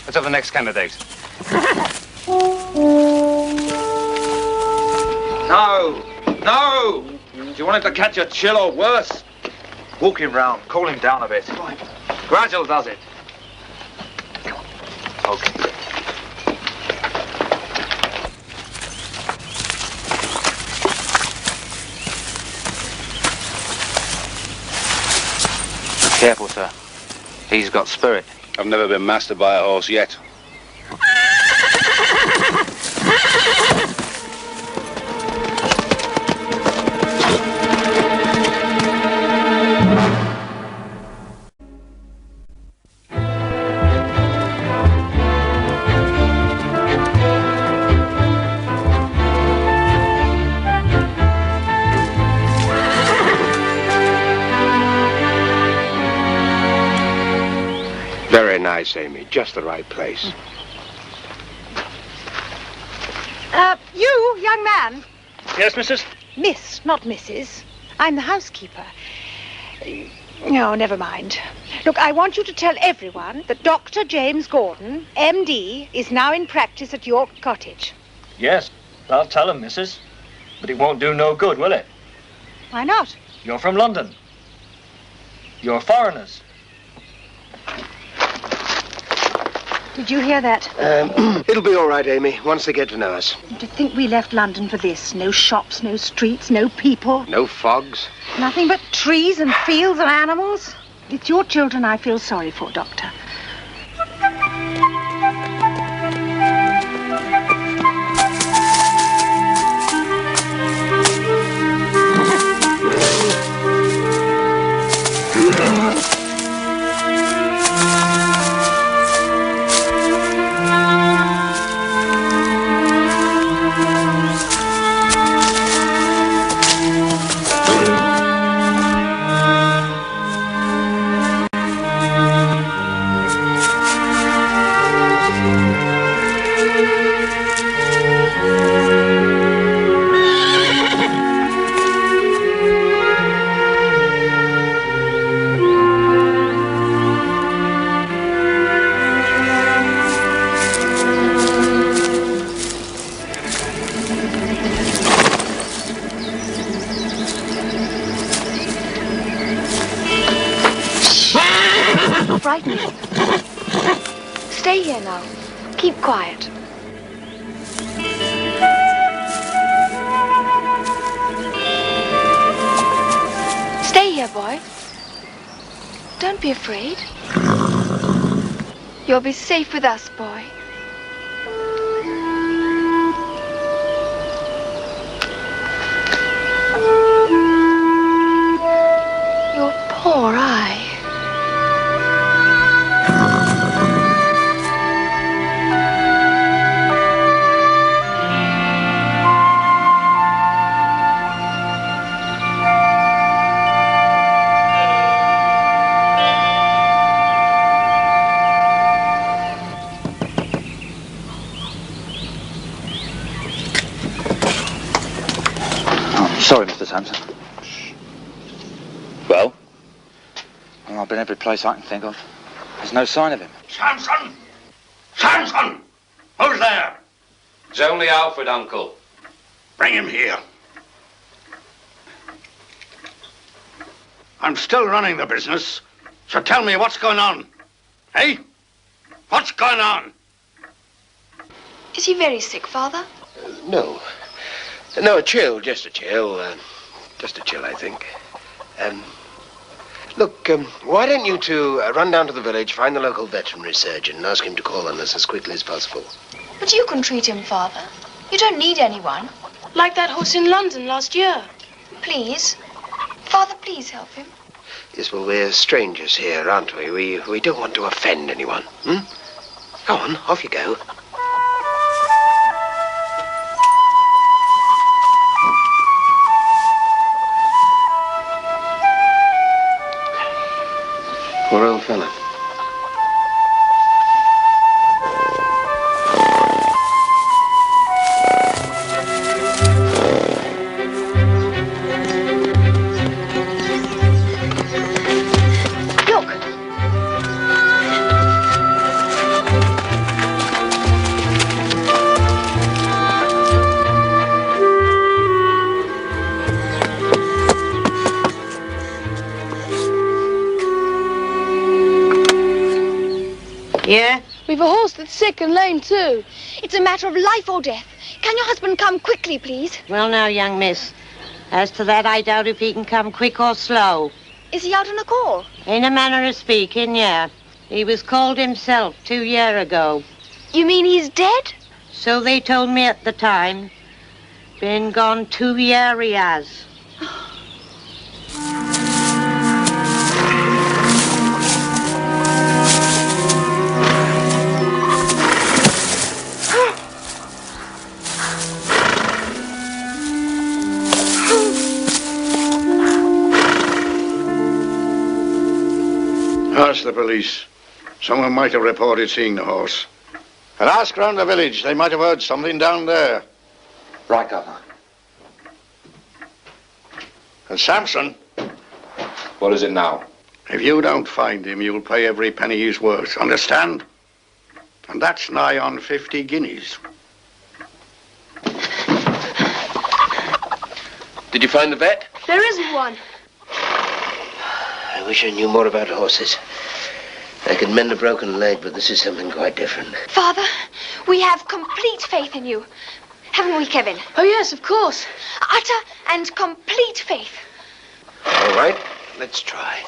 Let's have the next candidate. No! No! Do you want him to catch a chill or worse? Walk him round, cool him down a bit. Gradual does it. Come on. Okay. Careful, sir. He's got spirit. I've never been mastered by a horse yet. Very nice, Amy. Just the right place. You, young man. Yes, Mrs.? Miss, not Mrs. I'm the housekeeper. No, never mind. Look, I want you to tell everyone that Dr. James Gordon, M.D., is now in practice at York Cottage. Yes, I'll tell him, Mrs. But it won't do no good, will it? Why not? You're from London. You're foreigners. Did you hear that? It'll be all right, Amy, once they get to know us. To think we left London for this. No shops, no streets, no people. No fogs. Nothing but trees and fields and animals. It's your children I feel sorry for, Doctor. Frighten me. Stay here now. Keep quiet. Stay here, boy. Don't be afraid. You'll be safe with us, boy. Your poor eye. Sorry, Mr. Sampson. Well, I've been every place I can think of. There's no sign of him. Sampson! Sampson! Who's there? It's only Alfred, Uncle. Bring him here. I'm still running the business, so tell me what's going on. Hey? What's going on? Is he very sick, Father? No. No, a chill, just a chill. Just a chill, I think. Look, why don't you two run down to the village, find the local veterinary surgeon, and ask him to call on us as quickly as possible. But you can treat him, Father. You don't need anyone. Like that horse in London last year. Please. Father, please help him. Yes, well, we're strangers here, aren't we? We don't want to offend anyone. Go on, off you go. Poor old fella. Look. We've a horse that's sick and lame too. It's a matter of life or death. Can your husband come quickly, please? Well, now, young miss, as to that, I doubt if he can come quick or slow. Is he out on a call? In a manner of speaking, yeah. He was called himself 2 years ago. You mean he's dead? So they told me at the time. Been gone 2 years he has. Ask the police. Someone might have reported seeing the horse. And ask round the village. They might have heard something down there. Right, Governor. And Samson, What is it now? if you don't find him, you'll pay every penny he's worth. Understand? And that's nigh on 50 guineas. Did you find the vet? There isn't one. I wish I knew more about horses. I could mend a broken leg, but this is something quite different. Father, we have complete faith in you. Haven't we, Kevin? Oh, yes, of course. Utter and complete faith. All right, let's try.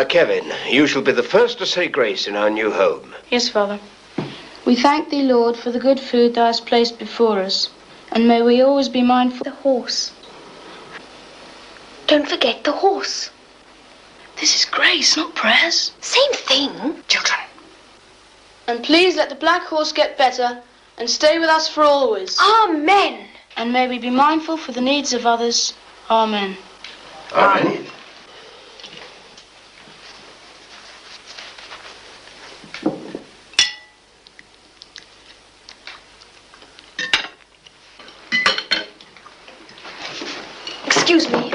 Kevin, you shall be the first to say grace in our new home. Yes, Father. We thank thee, Lord, for the good food thou hast placed before us, and may we always be mindful The horse. Don't forget the horse. This is grace, not prayers. Same thing, children. And please let the black horse get better and stay with us for always. Amen. And may we be mindful for the needs of others. Amen. Amen. Excuse me.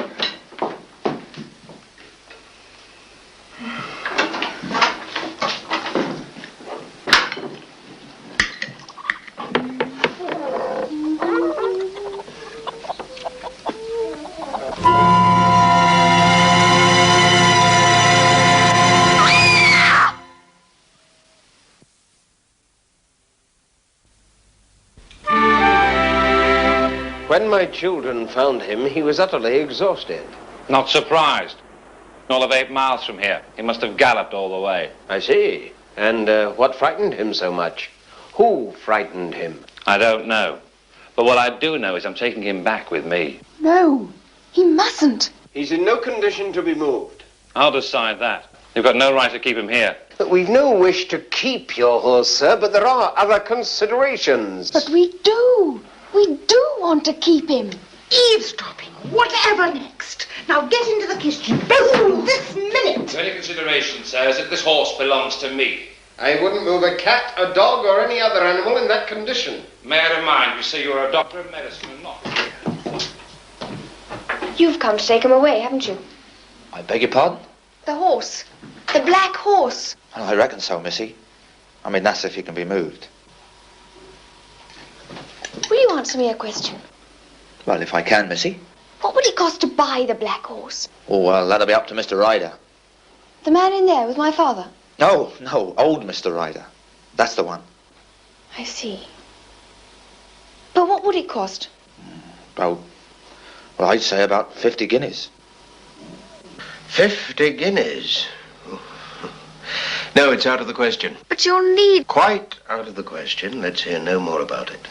When my children found him, he was utterly exhausted. Not surprised. All of 8 miles from here. He must have galloped all the way. I see. And what frightened him so much? Who frightened him? I don't know. But what I do know is I'm taking him back with me. No, he mustn't. He's in no condition to be moved. I'll decide that. You've got no right to keep him here. But we've no wish to keep your horse, sir, but there are other considerations. But we do. We do want to keep him. Eavesdropping. Whatever next? Now get into the kitchen. Boom! This minute. The only consideration, sir, is that this horse belongs to me. I wouldn't move a cat, a dog, or any other animal in that condition. May I remind you, sir, you're a doctor of medicine and not. You've come to take him away, haven't you? I beg your pardon? The horse. The black horse. Well, I reckon so, missy. I mean, that's if he can be moved. Will you answer me a question? Well, if I can, missy. What would it cost to buy the black horse? Oh, well, that'll be up to Mr. Ryder. The man in there with my father? No, old Mr. Ryder. That's the one. I see. But what would it cost? Well, I'd say about 50 guineas. 50 guineas? No, it's out of the question. But you'll need... Quite out of the question. Let's hear no more about it.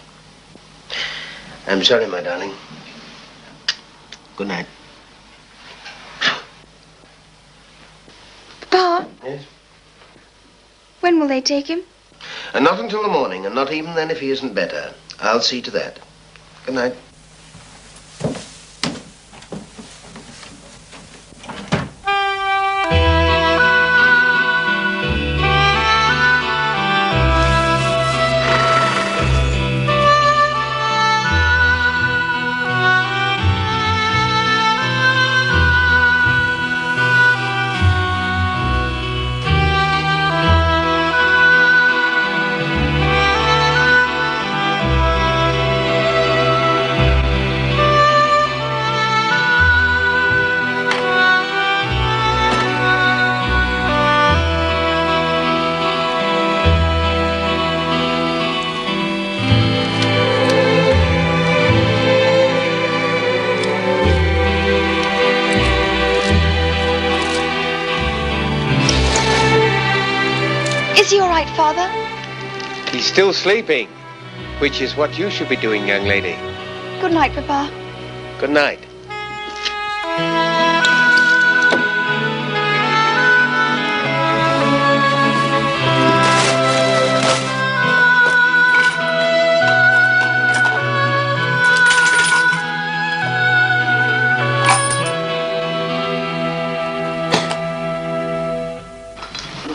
I'm sorry, my darling. Good night. Pa, Yes? when will they take him? And not until the morning, and not even then if he isn't better. I'll see to that. Good night. Is he all right, Father? He's still sleeping, which is what you should be doing, young lady. Good night, Papa. Good night.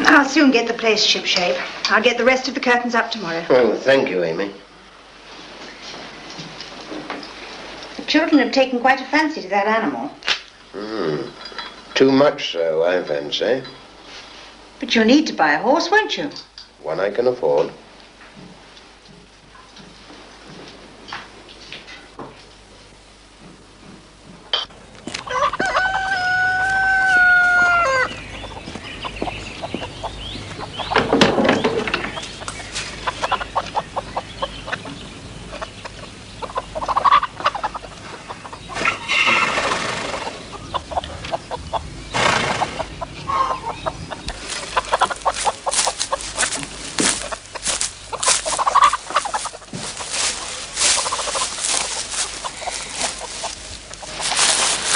I'll soon get the place shipshape. I'll get the rest of the curtains up tomorrow. Oh, thank you, Amy. The children have taken quite a fancy to that animal. Too much so, I fancy. But you'll need to buy a horse, won't you? One I can afford.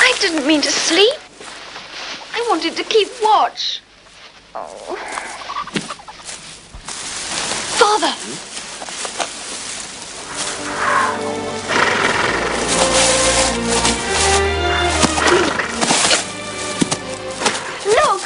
I didn't mean to sleep. I wanted to keep watch. Oh. Father! Look!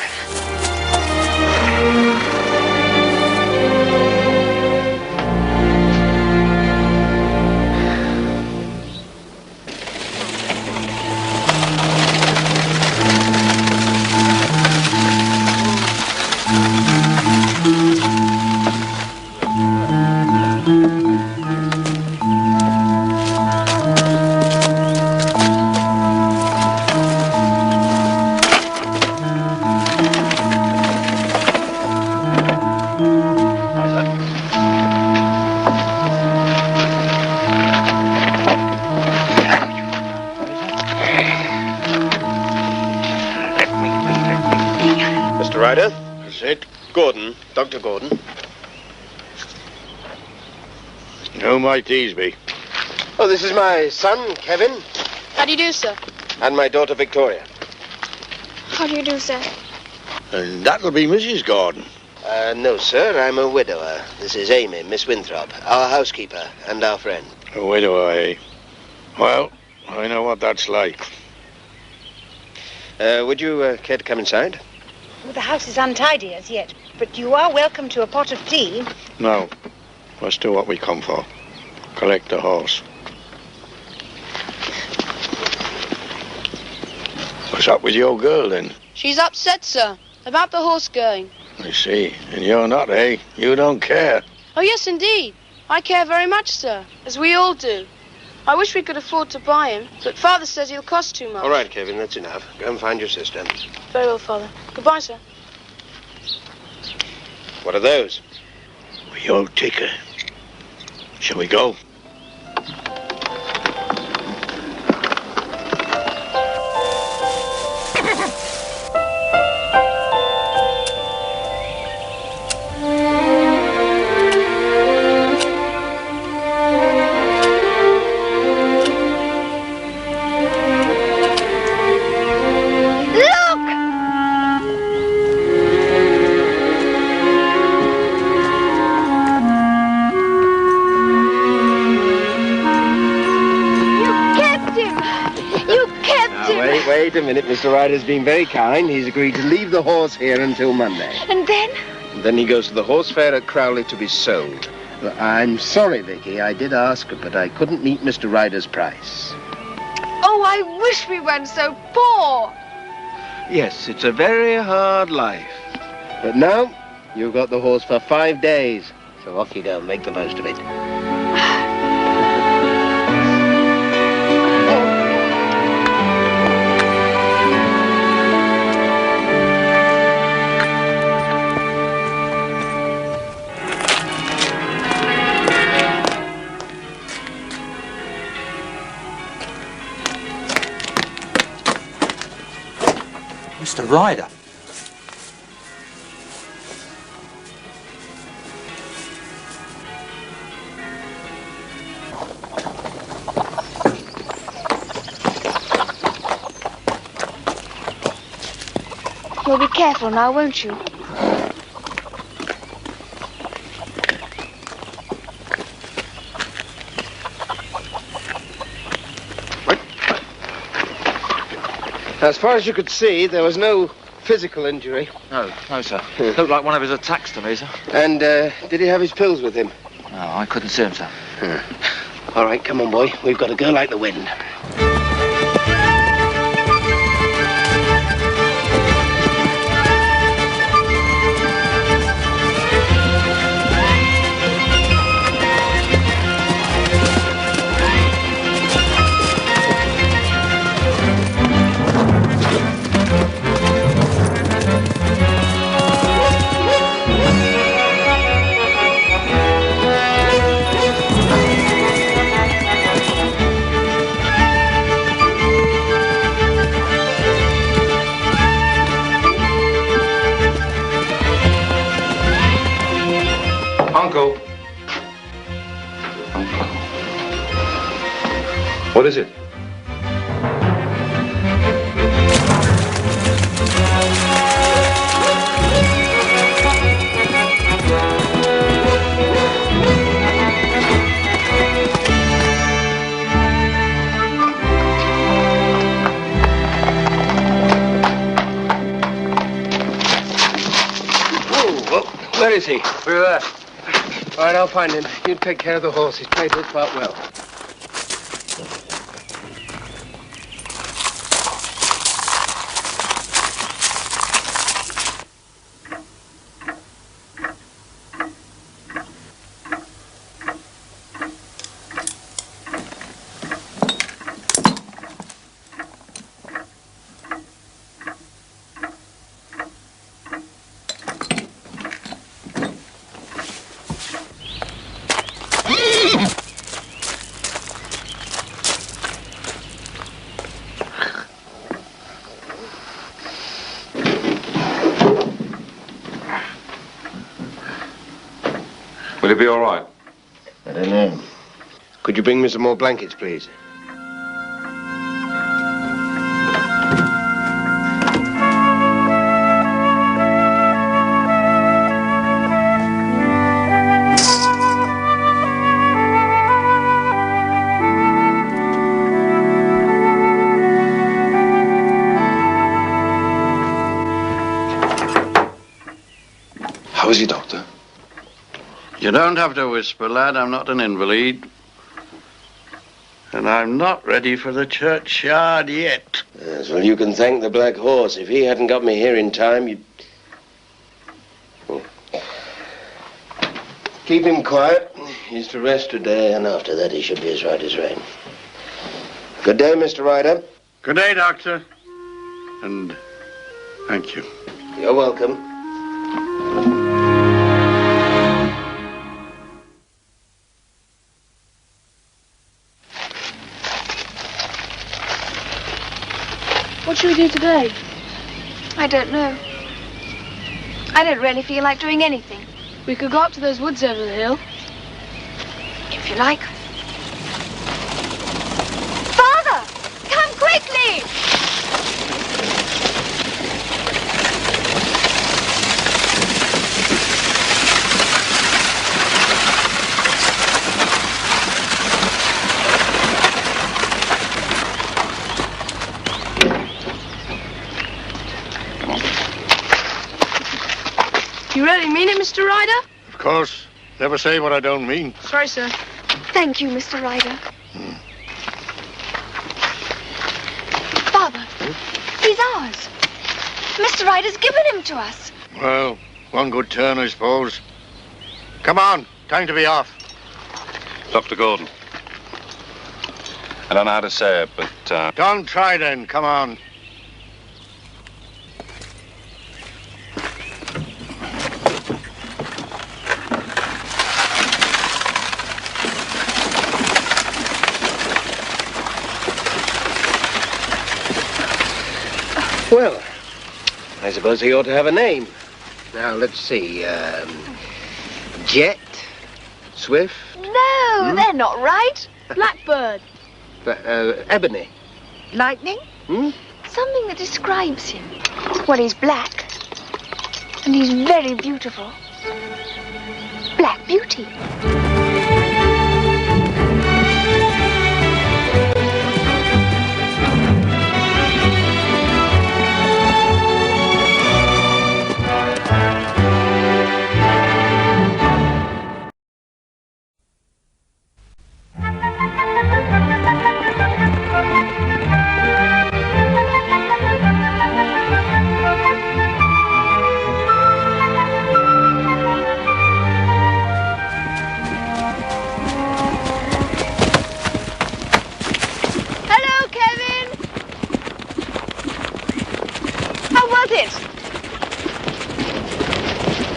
Mr. Ryder? That's it. Gordon. Dr. Gordon. Who might these be? Oh, this is my son, Kevin, How do you do, sir? and my daughter, Victoria. How do you do, sir? And that'll be Mrs. Gordon. No, sir, I'm a widower. This is Amy, Miss Winthrop, our housekeeper and our friend. A widower, eh? Well, I know what that's like. Would you care to come inside? Well, the house is untidy as yet, but you are welcome to a pot of tea. No. Let's do what we come for. Collect the horse. What's up with your girl, then? She's upset, sir, about the horse going. I see. And you're not, eh? You don't care. Oh, yes, indeed. I care very much, sir, as we all do. I wish we could afford to buy him, but Father says he'll cost too much. All right, Kevin, that's enough. Go and find your sister. Very well, Father. Goodbye, sir. What are those? Your ticker. Shall we go? Wait a minute. Mr. Ryder's been very kind. He's agreed to leave the horse here until Monday. And then? Then he goes to the horse fair at Crowley to be sold. Well, I'm sorry, Vicky. I did ask her, but I couldn't meet Mr. Ryder's price. Oh, I wish we weren't so poor. Yes, it's a very hard life. But now, you've got the horse for 5 days. So off you go. Make the most of it. Mr. Ryder. You'll be careful now, won't you? As far as you could see, there was no physical injury. No, sir. Looked like one of his attacks to me, sir. And did he have his pills with him? No, I couldn't see him, sir. All right, come on, boy. We've got to go like the wind. Uncle. What is it? Where is he? We're there. All right, I'll find him. You take care of the horse. He's played his part well. Will he be all right? I don't know. Could you bring me some more blankets, please? How is he, Doctor? You don't have to whisper, lad. I'm not an invalid. And I'm not ready for the churchyard yet. Yes, well, you can thank the Black Horse. If he hadn't got me here in time, you'd... Keep him quiet. He's to rest today, and after that he should be as right as rain. Good day, Mr. Ryder. Good day, Doctor. And thank you. You're welcome. What should we do today? I don't know. I don't really feel like doing anything. We could go up to those woods over the hill. If you like. Father! Come quickly! You really mean it, Mr. Ryder? Of course. Never say what I don't mean. Sorry, sir. Thank you, Mr. Ryder. Father, he's ours. Mr. Ryder's given him to us. Well, one good turn, I suppose. Come on, time to be off. Dr. Gordon. I don't know how to say it, but, Don't try then, come on. Well, I suppose he ought to have a name. Now, let's see. Jet? Swift? No, they're not right. Blackbird. Ebony? Lightning? Something that describes him. Well, he's black. And he's very beautiful. Black Beauty.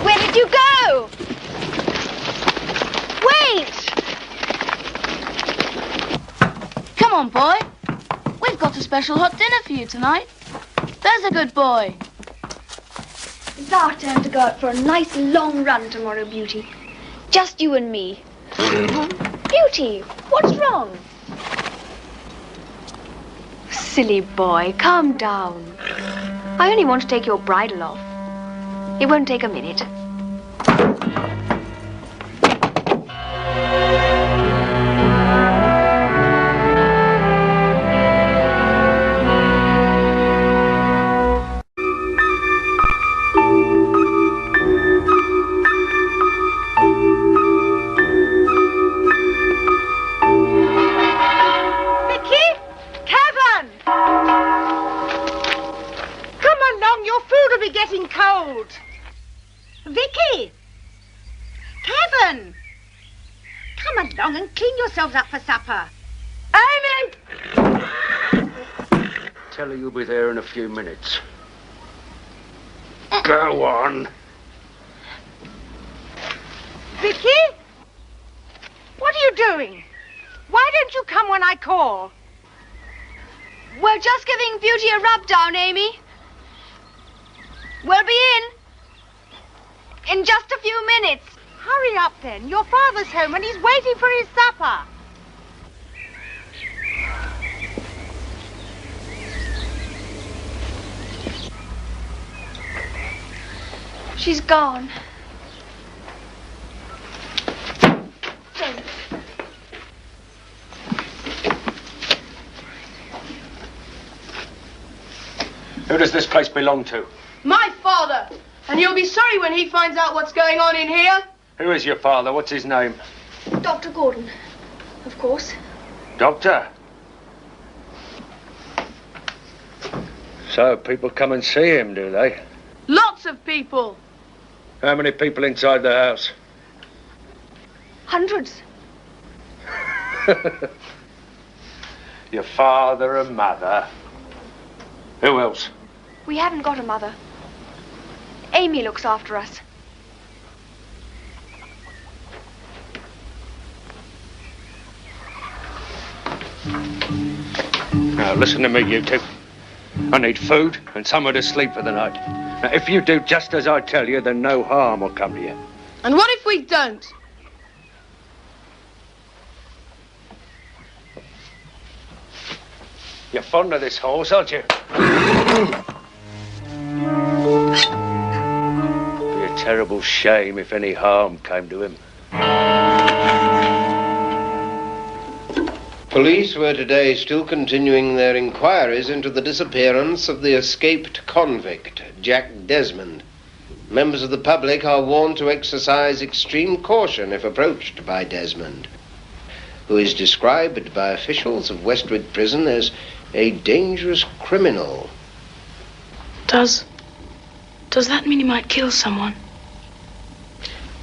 Where did you go? Wait! Come on, boy. We've got a special hot dinner for you tonight. There's a good boy. It's our turn to go out for a nice long run tomorrow, Beauty. Just you and me. Beauty, what's wrong? Silly boy, calm down. I only want to take your bridle off. It won't take a minute. Getting cold. Vicky! Kevin! Come along and clean yourselves up for supper. Amy! Tell her you'll be there in a few minutes. Go on. Vicky? What are you doing? Why don't you come when I call? We're just giving Beauty a rub down, Amy. We'll be in just a few minutes. Hurry up then. Your father's home and he's waiting for his supper. She's gone. Who does this place belong to? My father. And you'll be sorry when he finds out what's going on in here. Who is your father? What's his name? Dr. Gordon, of course. Doctor? So people come and see him, do they? Lots of people. How many people inside the house? Hundreds. Your father and mother. Who else? We haven't got a mother. Amy looks after us. Now, listen to me, you two. I need food and somewhere to sleep for the night. Now, if you do just as I tell you, then no harm will come to you. And what if we don't? You're fond of this horse, aren't you? It'd be a terrible shame if any harm came to him. Police were today still continuing their inquiries into the disappearance of the escaped convict, Jack Desmond. Members of the public are warned to exercise extreme caution if approached by Desmond, who is described by officials of Westwood Prison as a dangerous criminal. Does that mean he might kill someone?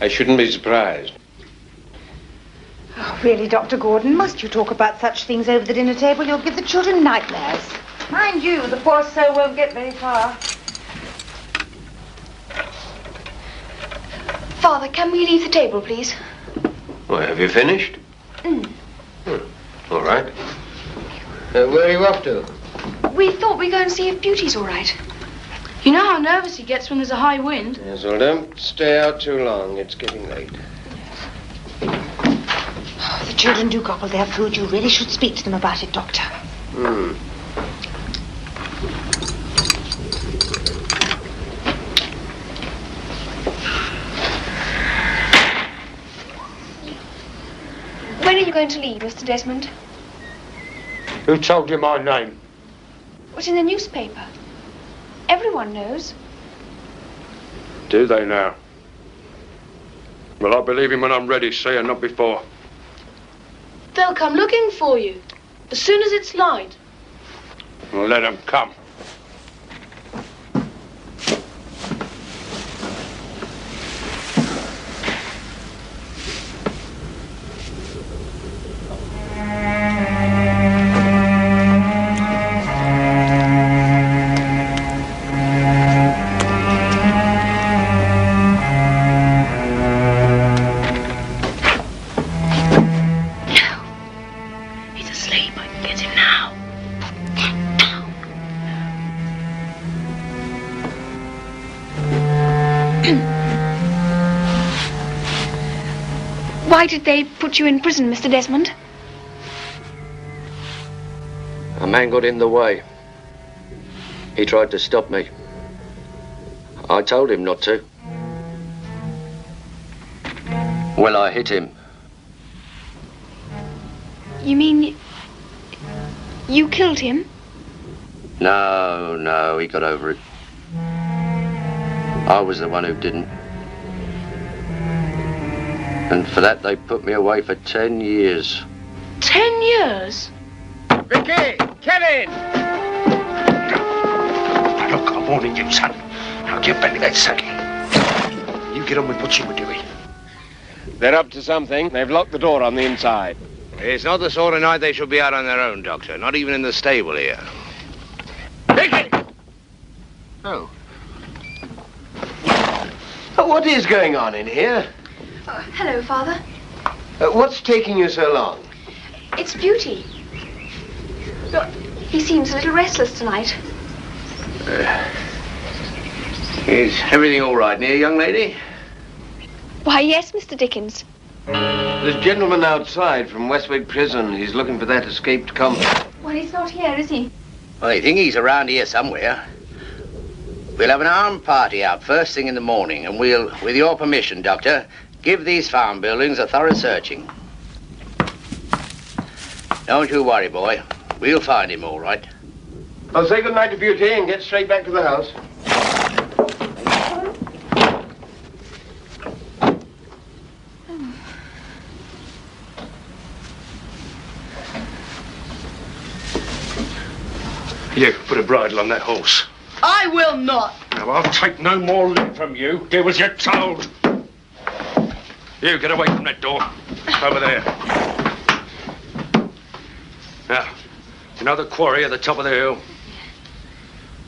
I shouldn't be surprised. Oh, really, Dr. Gordon, must you talk about such things over the dinner table? You'll give the children nightmares. Mind you, the poor soul won't get very far. Father, can we leave the table, please? Well, have you finished? All right. Where are you off to? We thought we'd go and see if Beauty's all right. You know how nervous he gets when there's a high wind? Yes, well, don't stay out too long. It's getting late. Oh, the children do gobble their food. You really should speak to them about it, Doctor. When are you going to leave, Mr. Desmond? Who told you my name? It was in the newspaper. Everyone knows. Do they now? Well, I'll believe him when I'm ready, see, and not before. They'll come looking for you as soon as it's light. Well, let them come. Why did they put you in prison, Mr. Desmond? A man got in the way. He tried to stop me. I told him not to. Well, I hit him. You mean you killed him? No, he got over it. I was the one who didn't. And for that, they put me away for 10 years. 10 years? Vicky! Kevin! Look, I'm warning you, son. Now get back to that saddle. You get on with what you were doing. They're up to something. They've locked the door on the inside. It's not the sort of night they should be out on their own, Doctor. Not even in the stable here. Vicky! Oh. What is going on in here? Oh, hello, Father. What's taking you so long? It's Beauty. Look, he seems a little restless tonight. Is everything all right near, young lady? Why, yes, Mr. Dickens. There's a gentleman outside from Westwood Prison. He's looking for that escaped convict. Well, he's not here, is he? Well, I think he's around here somewhere. We'll have an armed party out first thing in the morning, and we'll, with your permission, Doctor, give these farm buildings a thorough searching. Don't you worry, boy. We'll find him all right. I'll say good night to Beauty and get straight back to the house. You, put a bridle on that horse. I will not. Now, I'll take no more lip from you. Do as you're told. You, get away from that door. Over there. Now, you know the quarry at the top of the hill?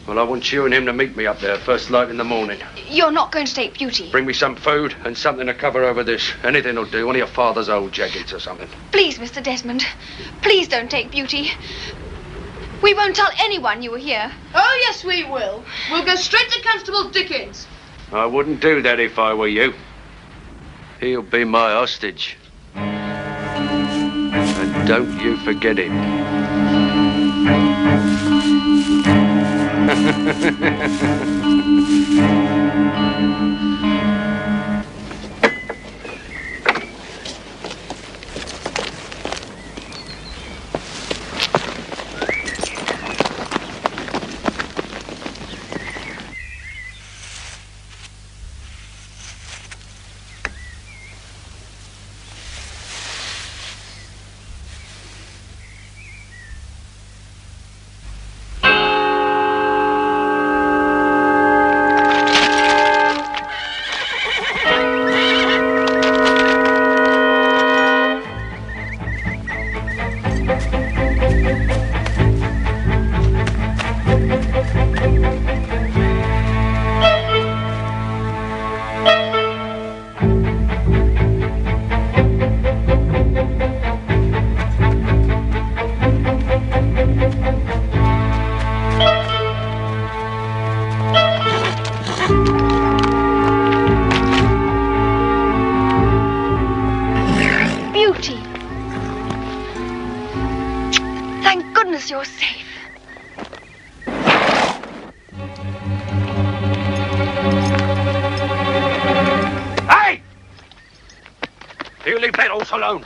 Well, I want you and him to meet me up there first light in the morning. You're not going to take Beauty. Bring me some food and something to cover over this. Anything will do. One of your father's old jackets or something. Please, Mr. Desmond. Please don't take Beauty. We won't tell anyone you were here. Oh, yes, we will. We'll go straight to Constable Dickens. I wouldn't do that if I were you. He'll be my hostage. And don't you forget it. alone.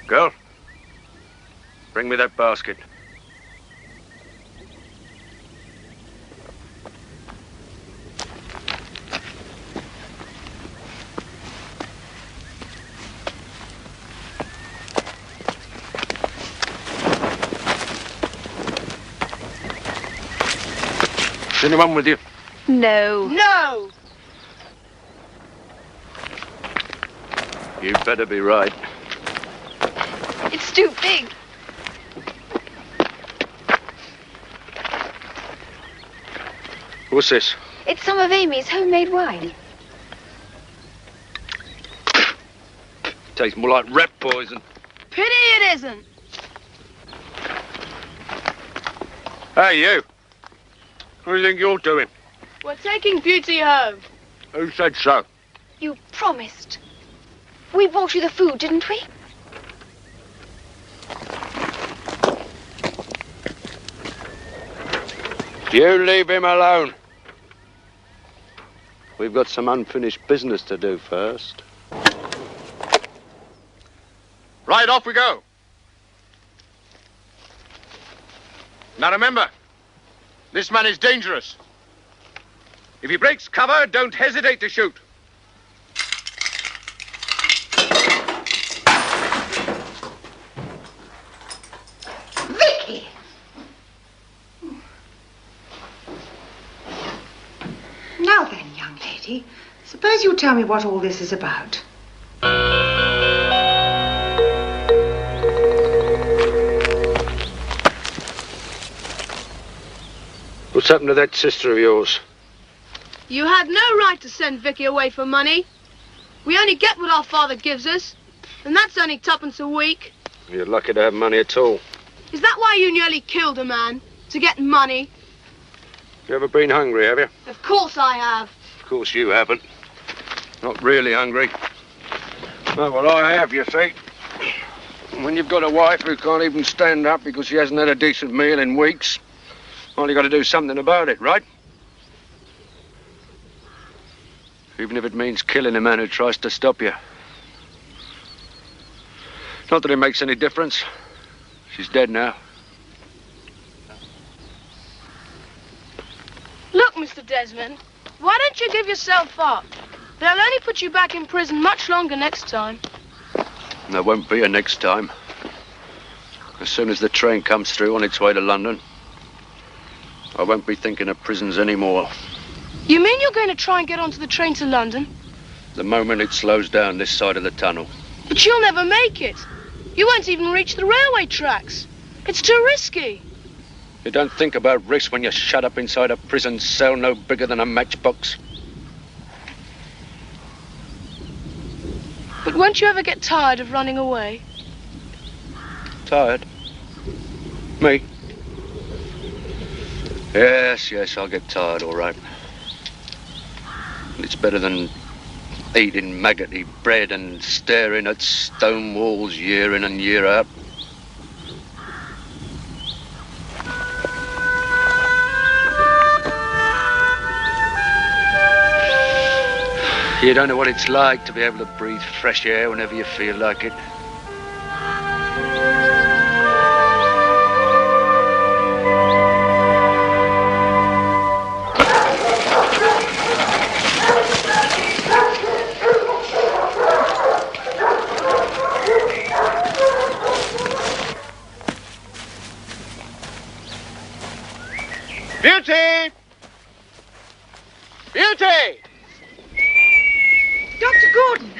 Girl, bring me that basket. Is anyone with you? No. No! You better be right. It's too big. What's this? It's some of Amy's homemade wine. Tastes more like rat poison. Pity it isn't. Hey, you. What do you think you're doing? We're taking Beauty home. Who said so? You promised. We brought you the food, didn't we? You leave him alone. We've got some unfinished business to do first. Right, off we go. Now remember, this man is dangerous. If he breaks cover, don't hesitate to shoot. Vicky! Now then, young lady, suppose you tell me what all this is about. What's happened to that sister of yours? You had no right to send Vicky away for money. We only get what our father gives us, and that's only twopence a week. You're lucky to have money at all. Is that why you nearly killed a man? To get money? You ever been hungry, have you? Of course I have. Of course you haven't. Not really hungry. No, well, I have, you see. When you've got a wife who can't even stand up because she hasn't had a decent meal in weeks, well, you've got to do something about it, right? Even if it means killing a man who tries to stop you. Not that it makes any difference. She's dead now. Look, Mr. Desmond, why don't you give yourself up? They'll only put you back in prison much longer next time. There won't be a next time. As soon as the train comes through on its way to London, I won't be thinking of prisons anymore. You mean you're going to try and get onto the train to London? The moment it slows down this side of the tunnel. But you'll never make it. You won't even reach the railway tracks. It's too risky. You don't think about risk when you're shut up inside a prison cell no bigger than a matchbox. But won't you ever get tired of running away? Tired? Me? Yes, I'll get tired, all right. It's better than eating maggoty bread and staring at stone walls year in and year out. You don't know what it's like to be able to breathe fresh air whenever you feel like it. Beauty! Beauty! Dr. Gordon!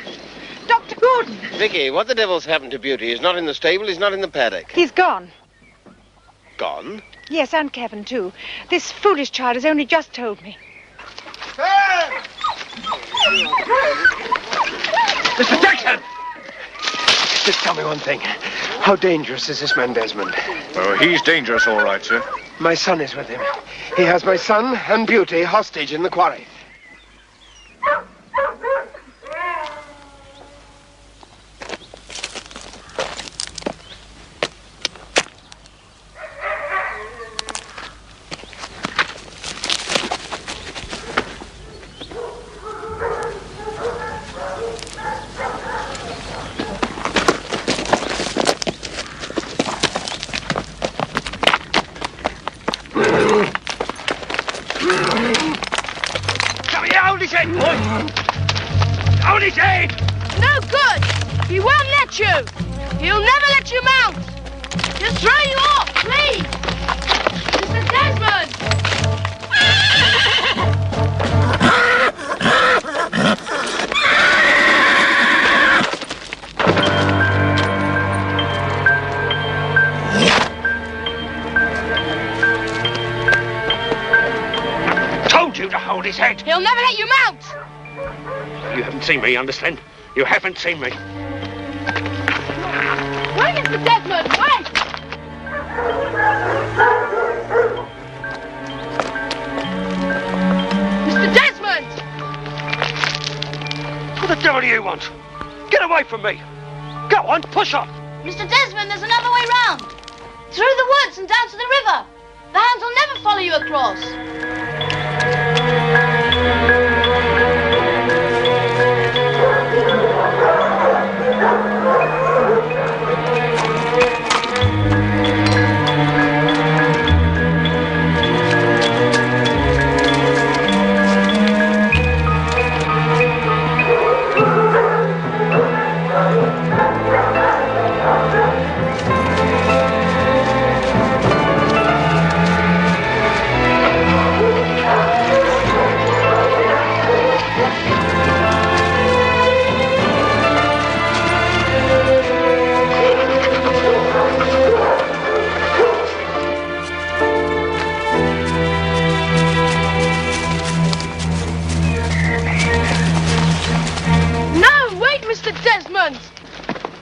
Dr. Gordon! Vicky, what the devil's happened to Beauty? He's not in the stable, he's not in the paddock. He's gone. Gone? Yes, and Kevin, too. This foolish child has only just told me. Mr. Jackson! Just tell me one thing. How dangerous is this man, Desmond? Oh, he's dangerous, all right, sir. My son is with him. He has my son and Beauty hostage in the quarry. head! No good! He won't let you! He'll never let you mount! He'll throw you off, please! Mr. Desmond! Told you to hold his head! He'll never let you mount! You haven't seen me, understand? You haven't seen me. Wait, Mr. Desmond, wait! Mr. Desmond! What the devil do you want? Get away from me! Go on, push off! Mr. Desmond, there's another way round. Through the woods and down to the river. The hounds will never follow you across.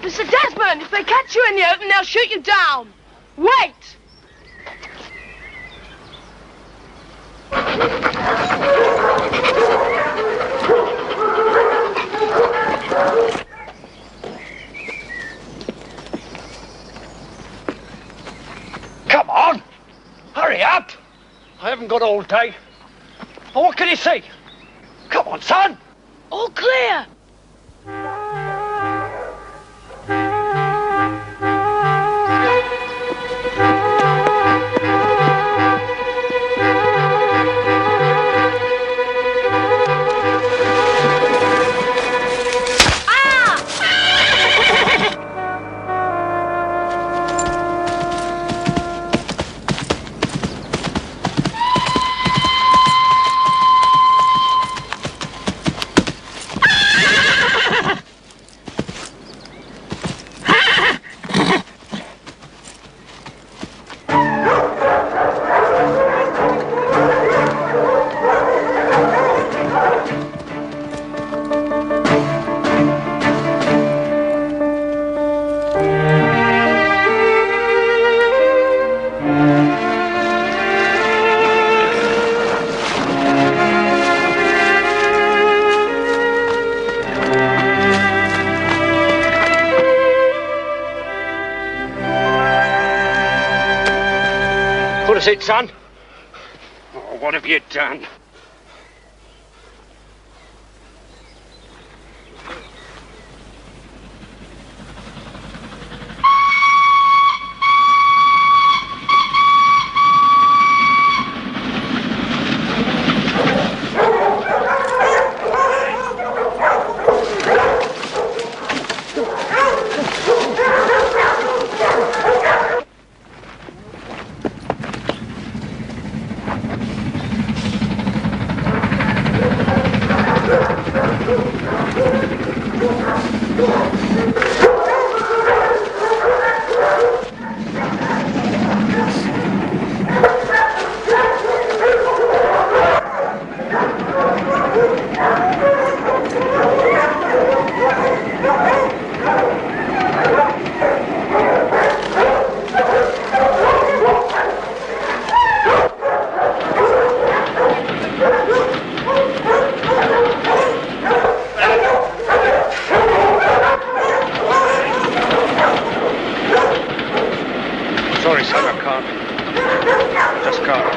Mr. Desmond, if they catch you in the open, they'll shoot you down. Wait! Come on! Hurry up! I haven't got all day. Oh, what can you see? Come on, son! All clear! What is it, son? Oh, what have you done? Sorry, son, I can't. Just can't.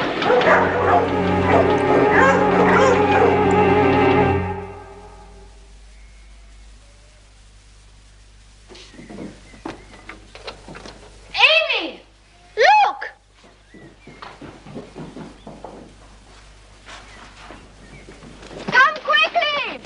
Amy! Look! Come quickly!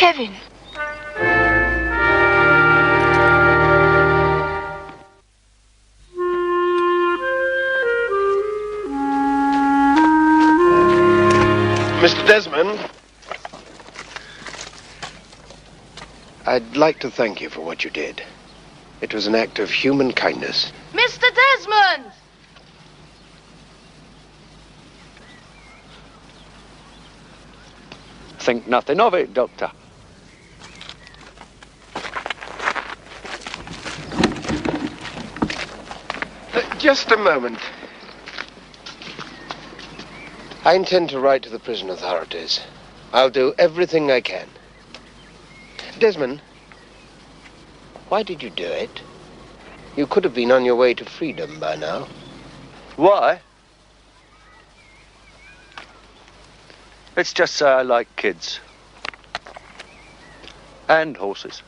Kevin. Mr. Desmond, I'd like to thank you for what you did. It was an act of human kindness. Mr. Desmond! Think nothing of it, Doctor. Just a moment. I intend to write to the prison authorities. I'll do everything I can. Desmond, why did you do it? You could have been on your way to freedom by now. Why? It's just I like kids. And horses.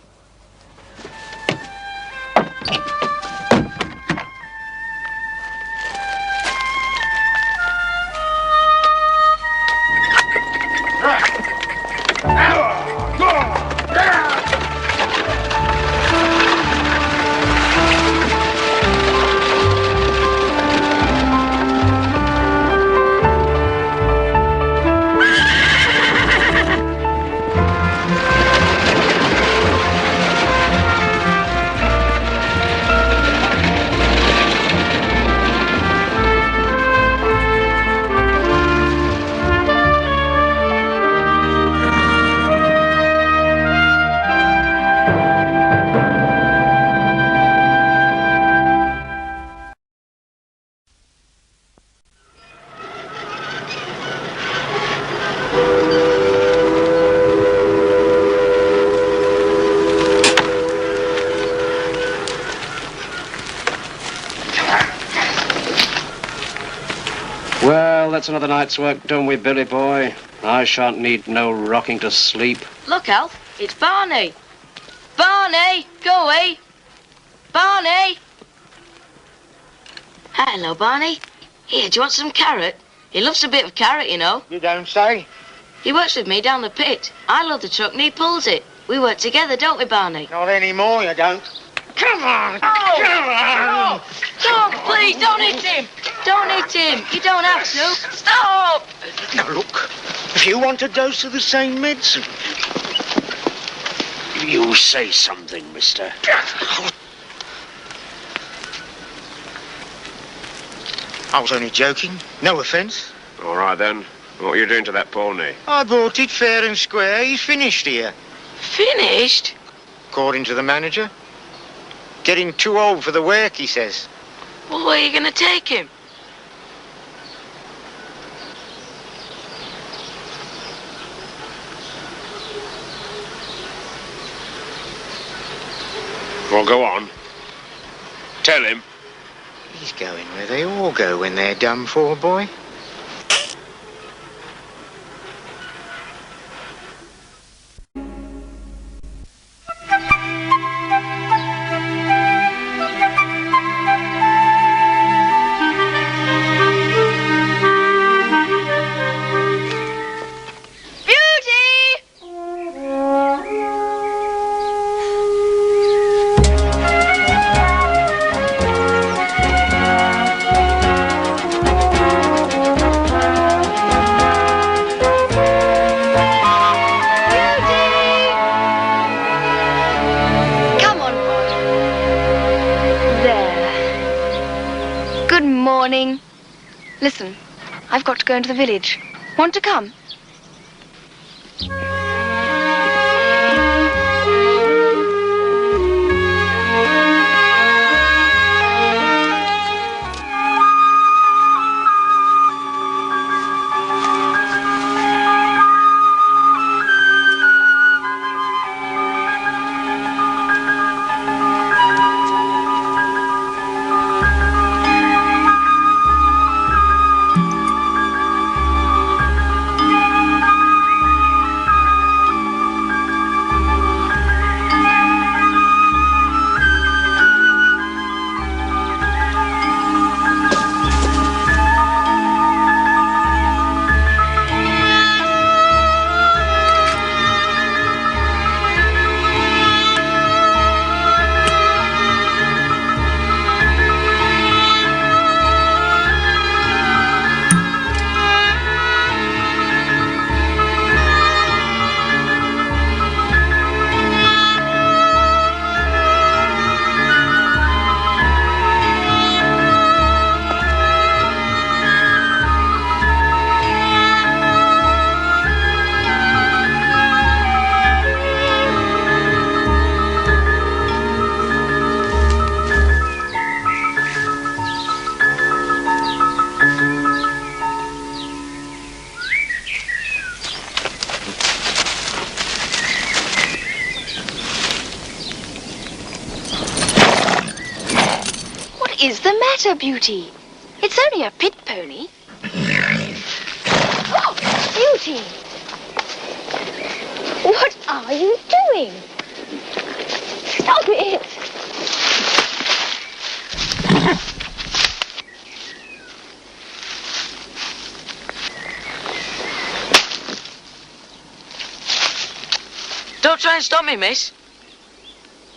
Well, that's another night's work done with, Billy boy. I shan't need no rocking to sleep. Look, Alf, it's Barney. Barney, go away. Barney! Hello, Barney. Here, do you want some carrot? He loves a bit of carrot, you know. You don't say? He works with me down the pit. I load the truck and he pulls it. We work together, don't we, Barney? Not anymore, you don't. Come on! Oh, Come on! Stop, please, don't hit him. Don't hit him. You don't have to. Stop! Now, look. If you want a dose of the same medicine... You say something, mister. I was only joking. No offence. All right, then. What are you doing to that pony? I bought it fair and square. He's finished here. Finished? According to the manager. Getting too old for the work, he says. Well, where are you going to take him? Well, go on. Tell him. He's going where they all go when they're done for, boy. Listen, I've got to go into the village. Want to come? What is the matter, Beauty? It's only a pit pony. Oh, Beauty! What are you doing? Stop it! Don't try and stop me, miss.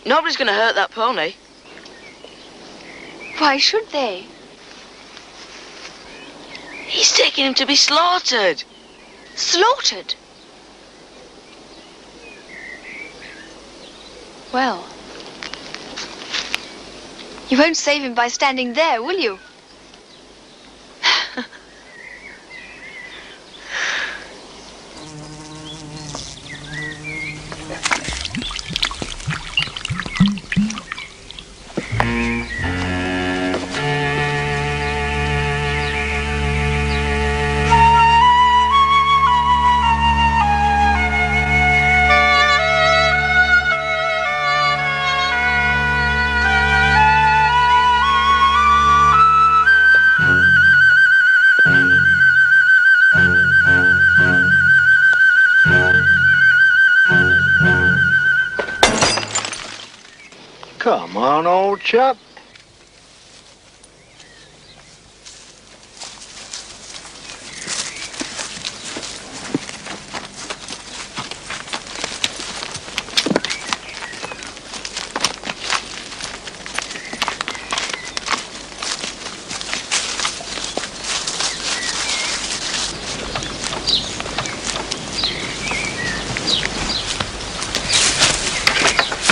Nobody's going to hurt that pony. Why should they? He's taking him to be slaughtered. Slaughtered? Well, you won't save him by standing there, will you? Come on, old chap.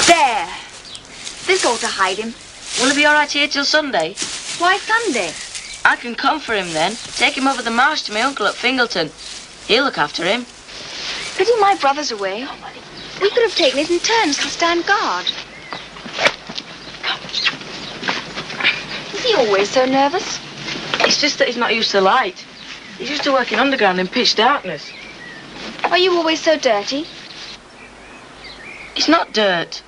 There. This ought to hide him. Will he be all right here till Sunday? Why Sunday? I can come for him then. Take him over the marsh to my uncle at Fingleton. He'll look after him. Pity my brother's away. We could have taken it in turns to stand guard. Is he always so nervous? It's just that he's not used to light. He's used to working underground in pitch darkness. Are you always so dirty? It's not dirt.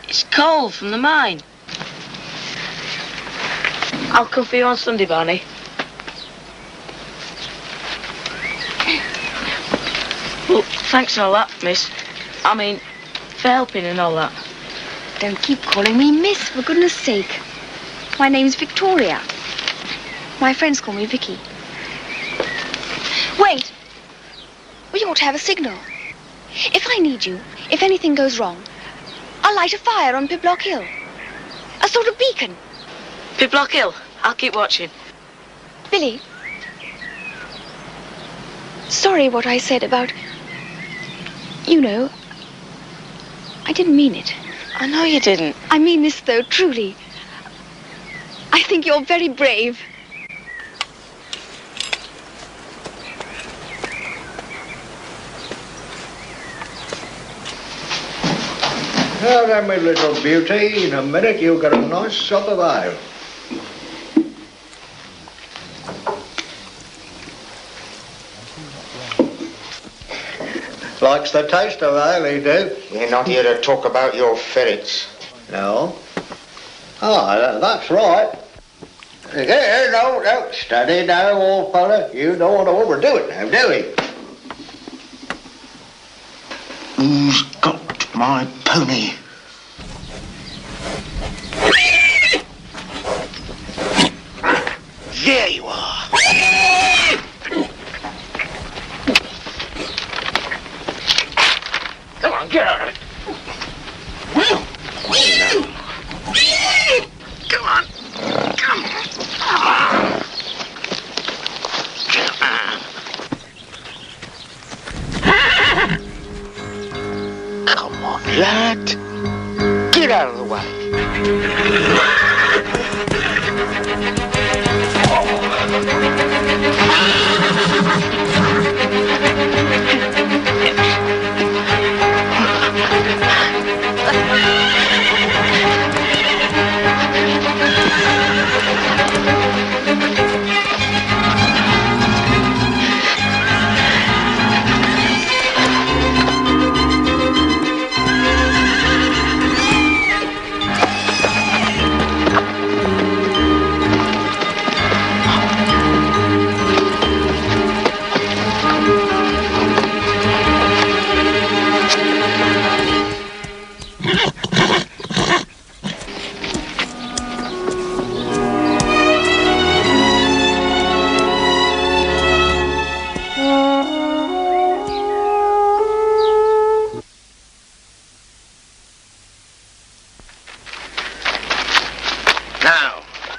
It's coal from the mine. I'll come for you on Sunday, Barney. Well, thanks and all that, miss. I mean, for helping and all that. Don't keep calling me miss, for goodness sake. My name's Victoria. My friends call me Vicky. Wait! We ought to have a signal. If I need you, if anything goes wrong, I'll light a fire on Piblock Hill. A sort of beacon. Piblock Hill. I'll keep watching. Billy. Sorry what I said about... You know, I didn't mean it. I know you didn't. I mean this, though, truly. I think you're very brave. Now then, my little beauty, in a minute you'll get a nice sup of ale. Likes the taste of ale, he do. We're not here to talk about your ferrets. No? Ah, that's right. Yeah, no, steady now, old fella. You don't want to overdo it now, do we? Who's got my pony? There you are. Come on, get out of it. Come on. Come Come on, lad. Get out of the way.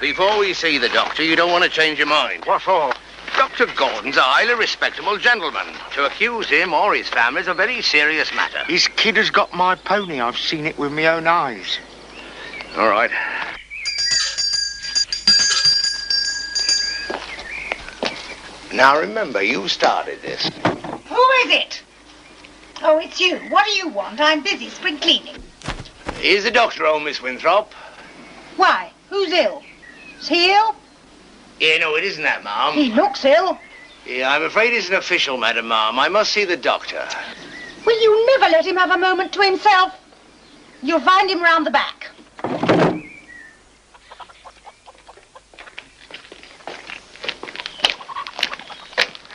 before we see the doctor, you don't want to change your mind. What for? Dr. Gordon's a highly respectable gentleman. To accuse him or his family is a very serious matter. His kid has got my pony. I've seen it with my own eyes. All right. Now remember, you started this. Who is it? Oh, it's you. What do you want? I'm busy spring cleaning. Is the doctor home, Miss Winthrop? Why? Who's ill? Is he ill? Yeah, no, it isn't that, ma'am. He looks ill. Yeah, I'm afraid it's an official matter, ma'am. I must see the doctor. Will you never let him have a moment to himself? You'll find him round the back.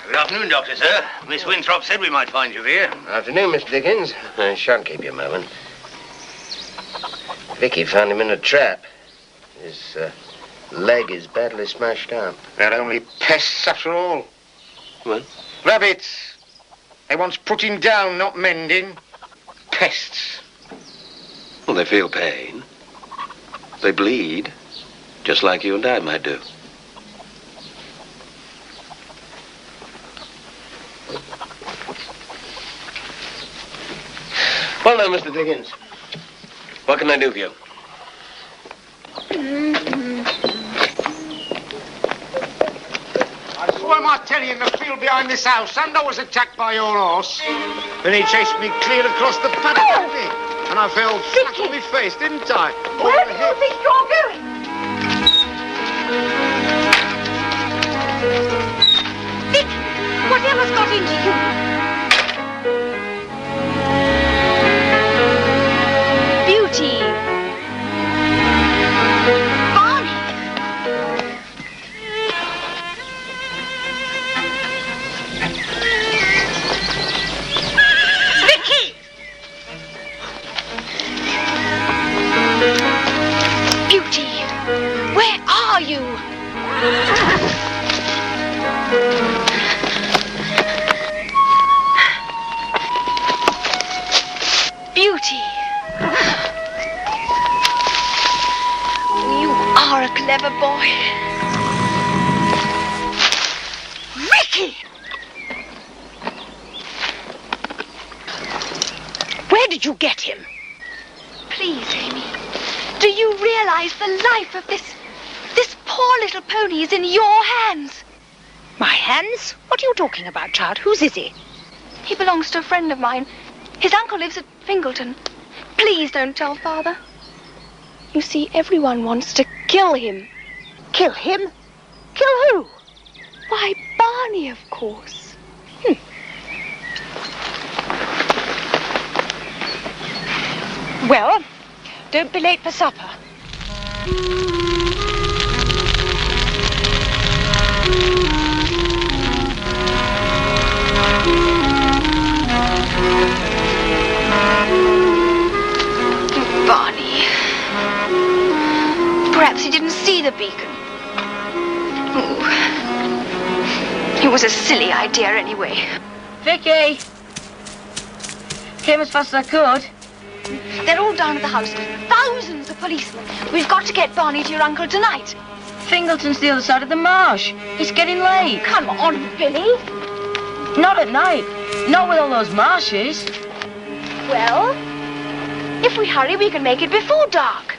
Good afternoon, Doctor, sir. Miss Winthrop said we might find you here. Afternoon, Mr. Dickens. I shan't keep you a moment. Vicky found him in a trap. His leg is badly smashed up. They're only pests after all. What? Rabbits. They want putting down, not mending. Pests. Well, they feel pain. They bleed, just like you and I might do. Well, now, Mr. Dickens, what can I do for you? I saw him, I tell you, in the field behind this house, and I was attacked by your horse. Then he chased me clear across the paddock, didn't he? And I fell flat on my face, didn't I? Where do you think you're going? Vic, whatever's got into you? Beauty. Barney. Vicky! Beauty. Where are you? Beauty. You are a clever boy. Vicky! Where did you get him? Please, Amy. Do you realize the life of this poor little pony is in your hands? My hands? What are you talking about, child? Whose is he? He belongs to a friend of mine. His uncle lives at Fingleton. Please don't tell Father. You see, everyone wants to kill him. Kill him? Kill who? Why, Barney, of course. Well, don't be late for supper. Barney. Perhaps he didn't see the beacon. Oh. It was a silly idea anyway. Vicky! Came as fast as I could. They're all down at the house. Thousands of policemen. We've got to get Barney to your uncle tonight. Fingleton's the other side of the marsh. It's getting late. Come on, Billy. Not at night. Not with all those marshes. Well, if we hurry, we can make it before dark.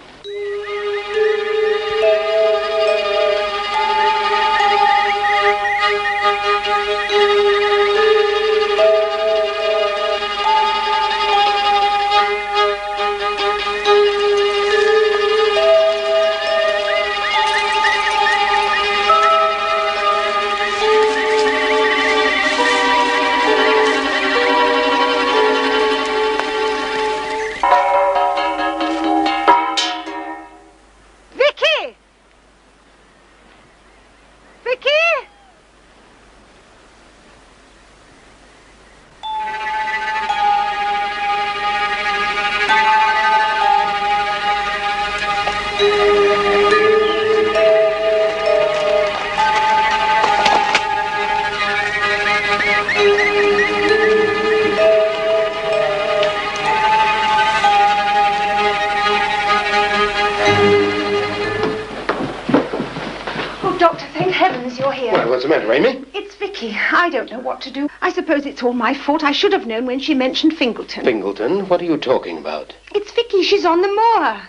here. Well, what's the matter, Amy? It's Vicky. I don't know what to do. I suppose it's all my fault. I should have known when she mentioned Fingleton. Fingleton? What are you talking about? It's Vicky. She's on the moor.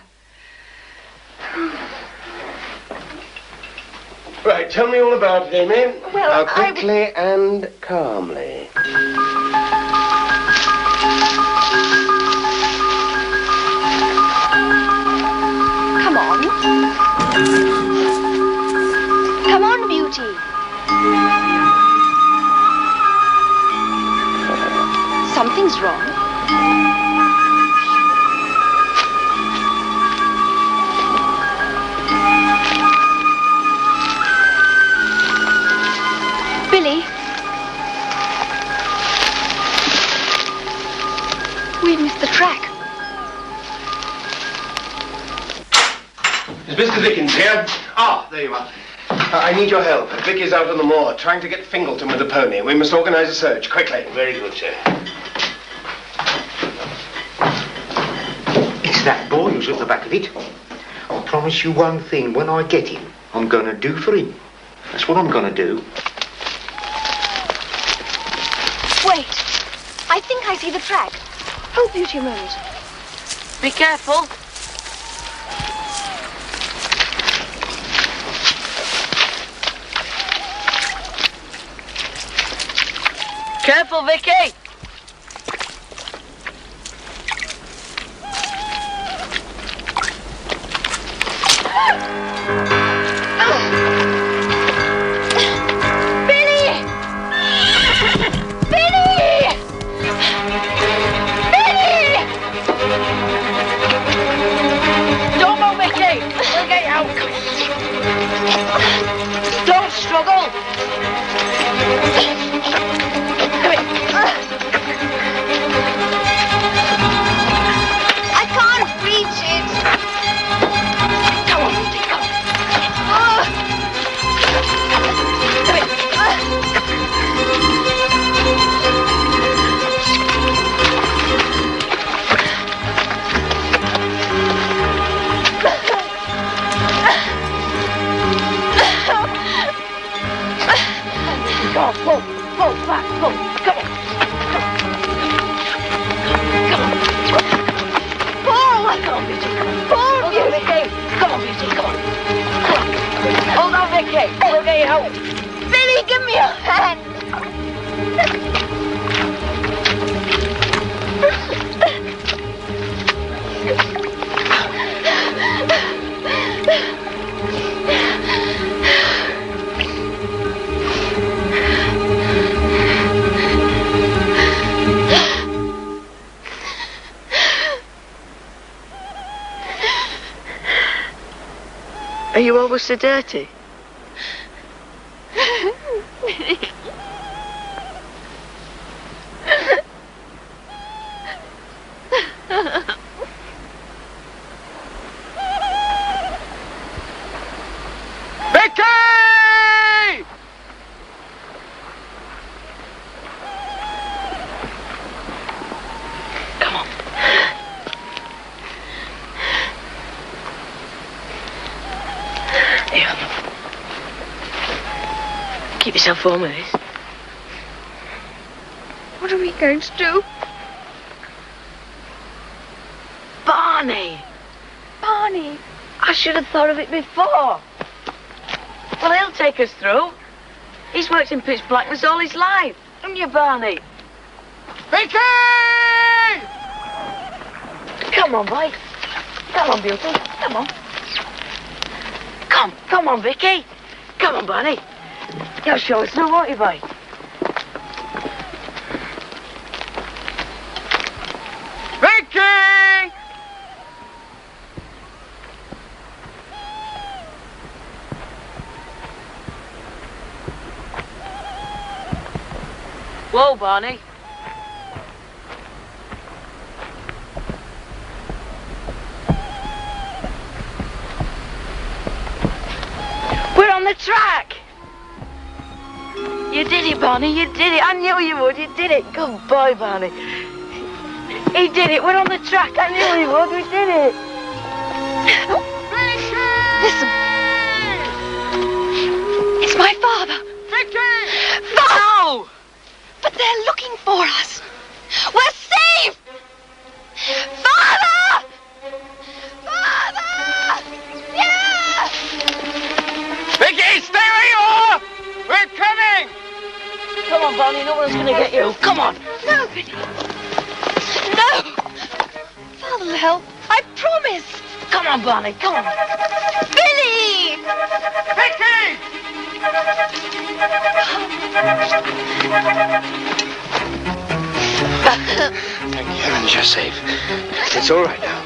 Right, tell me all about it, Amy. Well, now, quickly and calmly. Come on. Come on, Beauty. Something's wrong. Billy. We've missed the track. Is Mr. Dickens here? Ah, there you are. I need your help. Vicky's out on the moor, trying to get Fingleton with the pony. We must organize a search, quickly. Very good, sir. It's that boy who's at the back of it. I promise you one thing. When I get him, I'm going to do for him. That's what I'm going to do. Wait. I think I see the track. Hold Beauty a moment. Be careful. Careful, Vicky. Don't struggle. I can't reach it. Come on, Beauty, come. Come on, pull back, pull. Come on. Come on. Pull! Come on, Beauty, come on. Pull, Beauty. Come on, Beauty, come on. Come on. Hold on, Vicky. We'll get you out. Billy, give me a hand. Are you always so dirty? Vicky! Come on. Here. Keep yourself warm with this. What are we going to do? Barney! Barney. I should have thought of it before. Well, he'll take us through. He's worked in pitch blackness all his life. Haven't you, Barney? Vicky! Come on, boy. Come on, Beauty. Come on. Come on, Vicky. Come on, Barney. You'll show us through, won't you, boy? Vicky! Whoa, Barney. We're on the track. You did it, Barney. You did it. I knew you would. You did it. Good boy, Barney. He did it. We're on the track. I knew he would. We did it. Listen. It's It's my father. Vicky! No! But they're looking for us. We're safe! Father! Father! Yeah! Vicky, stay where you are! We're coming! Come on, Barney, no one's gonna get you. Come on. No, Billy. No! Father will help. I promise. Come on, Barney, come on. Billy! Vicky! Thank heavens you're safe. It's all right now.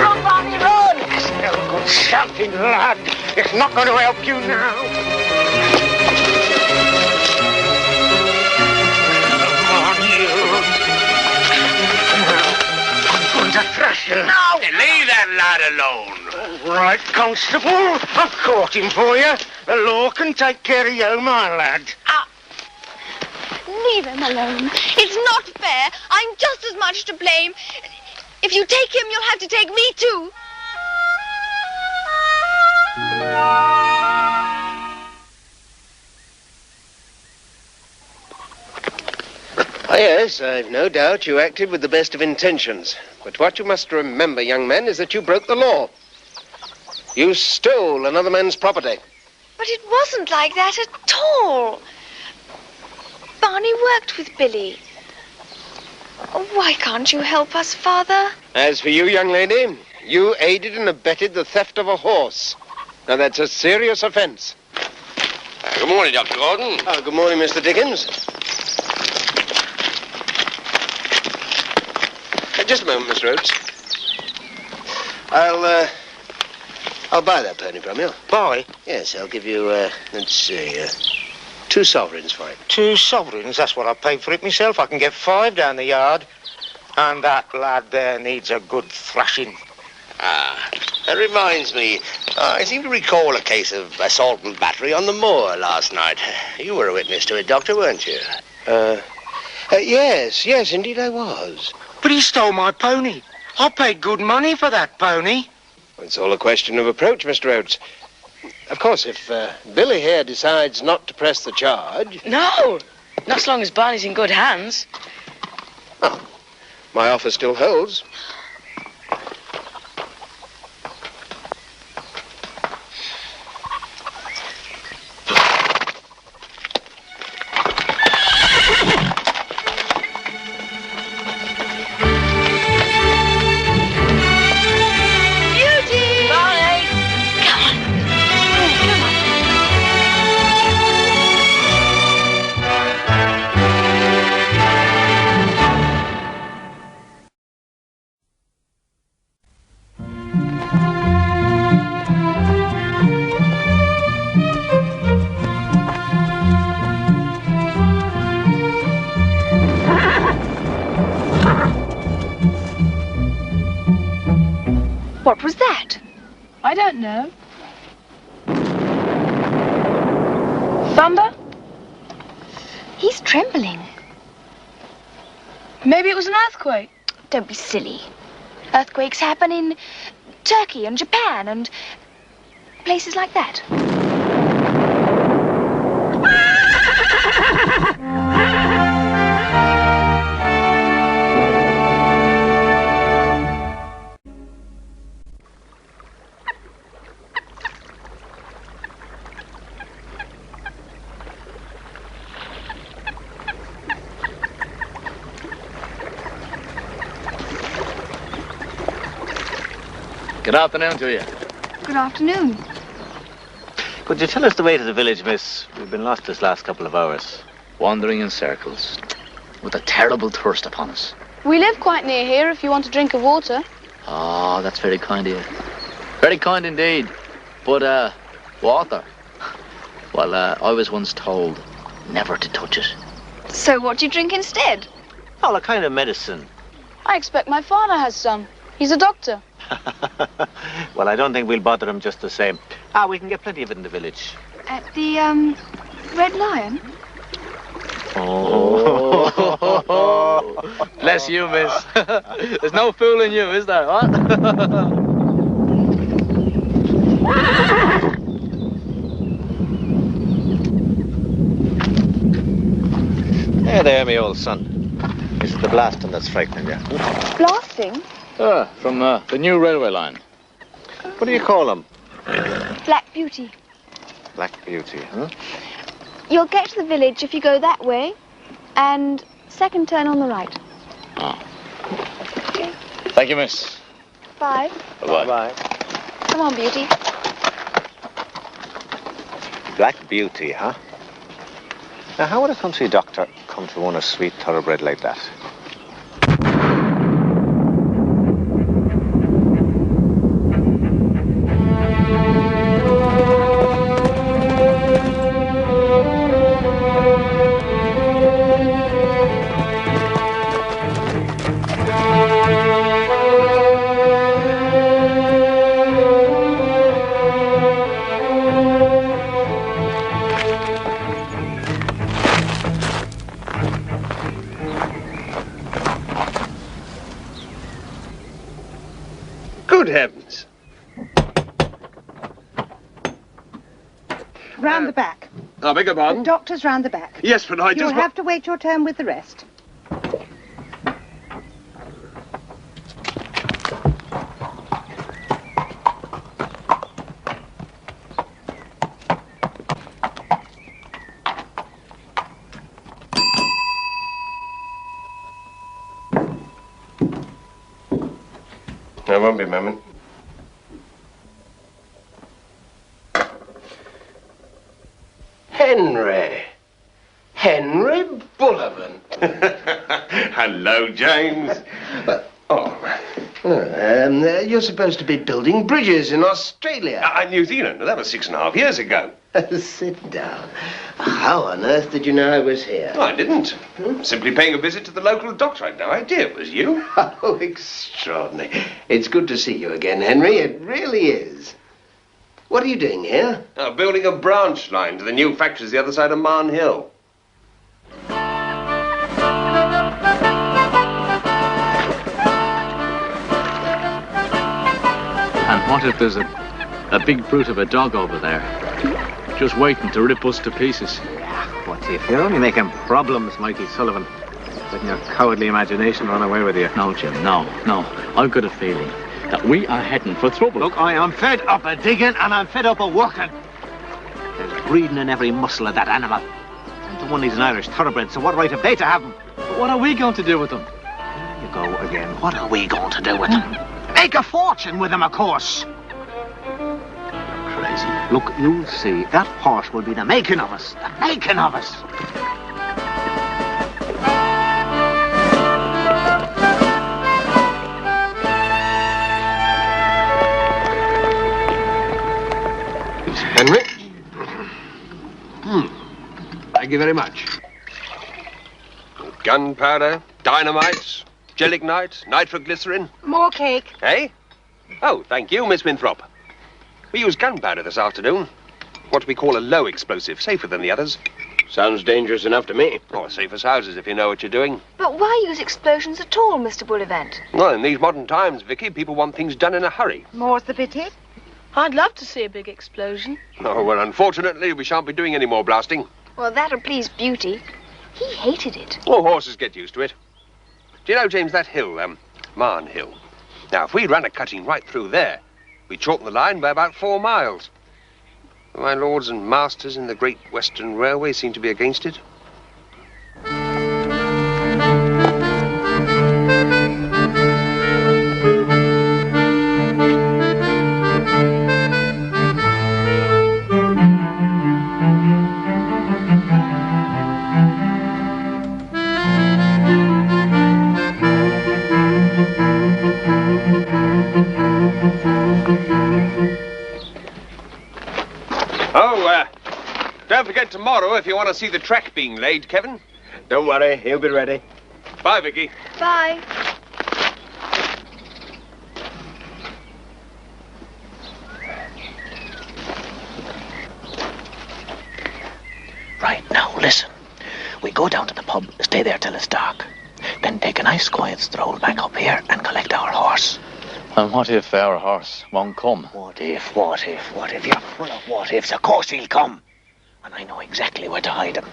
Run, Barney, run! It's no good shouting, lad. It's not going to help you now. Come on, you. I'm going to thrash you. No! Leave that lad alone. All right, Constable. I've caught him for you. The law can take care of you, my lad. Leave him alone. It's not fair. I'm just as much to blame. If you take him, you'll have to take me too. Oh, yes, I've no doubt you acted with the best of intentions. But what you must remember, young man, is that you broke the law. You stole another man's property. But it wasn't like that at all. Barney worked with Billy. Oh, why can't you help us, Father? As for you, young lady, you aided and abetted the theft of a horse. Now, that's a serious offense. Good morning, Dr. Gordon. Oh, good morning, Mr. Dickens. Just a moment, Miss Rhodes. I'll buy that pony from you. Buy? Yes, I'll give you, let's see, 2 sovereigns for it. 2 sovereigns? That's what I paid for it myself. I can get 5 down the yard. And that lad there needs a good thrashing. That reminds me. I seem to recall a case of assault and battery on the moor last night. You were a witness to it, Doctor, weren't you? Yes, indeed I was. But he stole my pony. I paid good money for that pony. It's all a question of approach, Mr. Rhodes. Of course, if Billy here decides not to press the charge... No, not as long as Barney's in good hands. Oh, my offer still holds. What was that? I don't know. Thunder? He's trembling. Maybe it was an earthquake. Don't be silly. Earthquakes happen in Turkey and Japan and places like that. Good afternoon to you. Good afternoon. Could you tell us the way to the village, miss? We've been lost this last couple of hours. Wandering in circles, with a terrible thirst upon us. We live quite near here if you want a drink of water. Oh, that's very kind of you. Very kind indeed. But, water? Well, I was once told never to touch it. So what do you drink instead? Oh, a kind of medicine. I expect my father has some. He's a doctor. Well, I don't think we'll bother him just the same. We can get plenty of it in the village. At the, Red Lion? Oh. Bless you, miss. There's no fooling you, is there, what? Hey there, me old son. Is it the blasting that's frightening you? Blasting? From the new railway line. What do you call them? Black Beauty. Black Beauty, huh? You'll get to the village if you go that way, and second turn on the right. Thank you, miss. Bye. Bye-bye. Bye. Come on, Beauty. Black Beauty, huh? Now, how would a country doctor come to own a sweet thoroughbred like that? Good heavens. Round the back. I beg your The pardon? doctor's round the back. Yes, but I You'll just... have to wait your turn with the rest. I won't be a moment. Henry. Henry Bullivant. Hello, James. You're supposed to be building bridges in Australia. New Zealand. That was 6.5 years ago. Sit down. How on earth did you know I was here? I didn't. Simply paying a visit to the local doctor. I had no idea it was you. Oh, extraordinary. It's good to see you again, Henry. It really is. What are you doing here? Building a branch line to the new factories the other side of Marn Hill. And what if there's a big brute of a dog over there, just waiting to rip us to pieces? What, if you're only making problems, Mikey Sullivan, letting your cowardly imagination run away with you. No, Jim, no. I've got a feeling that we are heading for trouble. Look, I am fed up of digging and I'm fed up of working. There's breeding in every muscle of that animal. And the one is an Irish thoroughbred, so what right have they to have him? But what are we going to do with them? There you go again. What are we going to do with them? Make a fortune with them, of course. Crazy. Look, you'll see. That horse will be the making of us. The making of us. Henry? Thank you very much. Gunpowder, dynamite, gelignite, nitroglycerin. More cake. Eh? Oh, thank you, Miss Winthrop. We used gunpowder this afternoon. What we call a low explosive, safer than the others. Sounds dangerous enough to me. Oh, safe as houses if you know what you're doing. But why use explosions at all, Mr. Bullivant? Well, in these modern times, Vicky, people want things done in a hurry. More's the pity. I'd love to see a big explosion. Oh, well, unfortunately, we shan't be doing any more blasting. Well, that'll please Beauty. He hated it. Oh, horses get used to it. Do you know, James, that hill, Marn Hill? Now, if we ran a cutting right through there, we'd shorten the line by about 4 miles. My lords and masters in the Great Western Railway seem to be against it. Don't forget tomorrow if you want to see the track being laid, Kevin. Don't worry, he'll be ready. Bye, Vicky. Bye. Right, now listen. We go down to the pub, stay there till it's dark. Then take a nice quiet stroll back up here and collect our horse. And what if our horse won't come? What if? You're full of what ifs. Of course he'll come. And I know exactly where to hide him.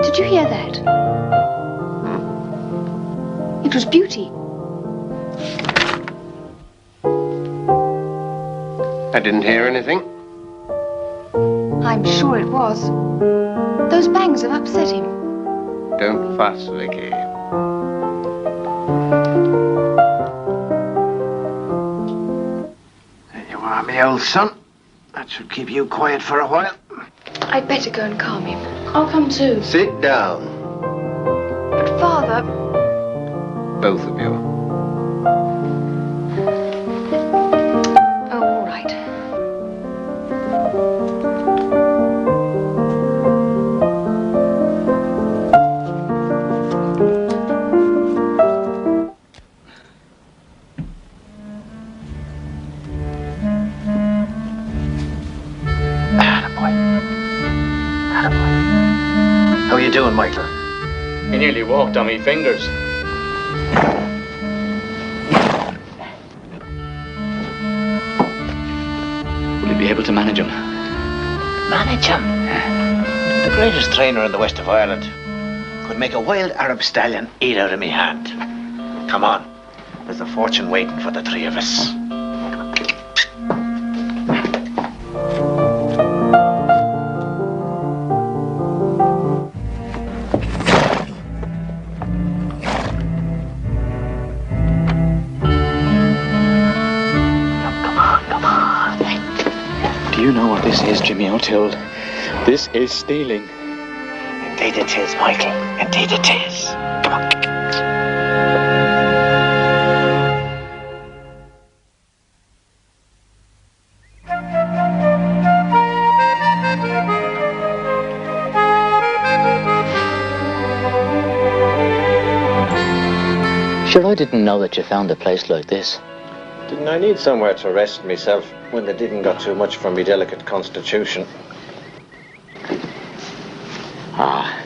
Did you hear that? It was Beauty. I didn't hear anything. I'm sure it was. Those bangs have upset him. Don't fuss, Vicky. There you are, me old son. That should keep you quiet for a while. I'd better go and calm him. I'll come too. Sit down, But Father, both of you. oh, all right. How you doing, Michael? He nearly walked on me fingers. Will you be able to manage him? Manage him? The greatest trainer in the west of Ireland. Could make a wild Arab stallion eat out of me hand. Come on. There's a fortune waiting for the three of us. Do you know what this is, Jimmy O'Toole? This is stealing. Indeed it is, Michael. Indeed it is. Come on. Sure, I didn't know that you found a place like this. Didn't I need somewhere to rest myself when they didn't got too much for me delicate constitution? Ah,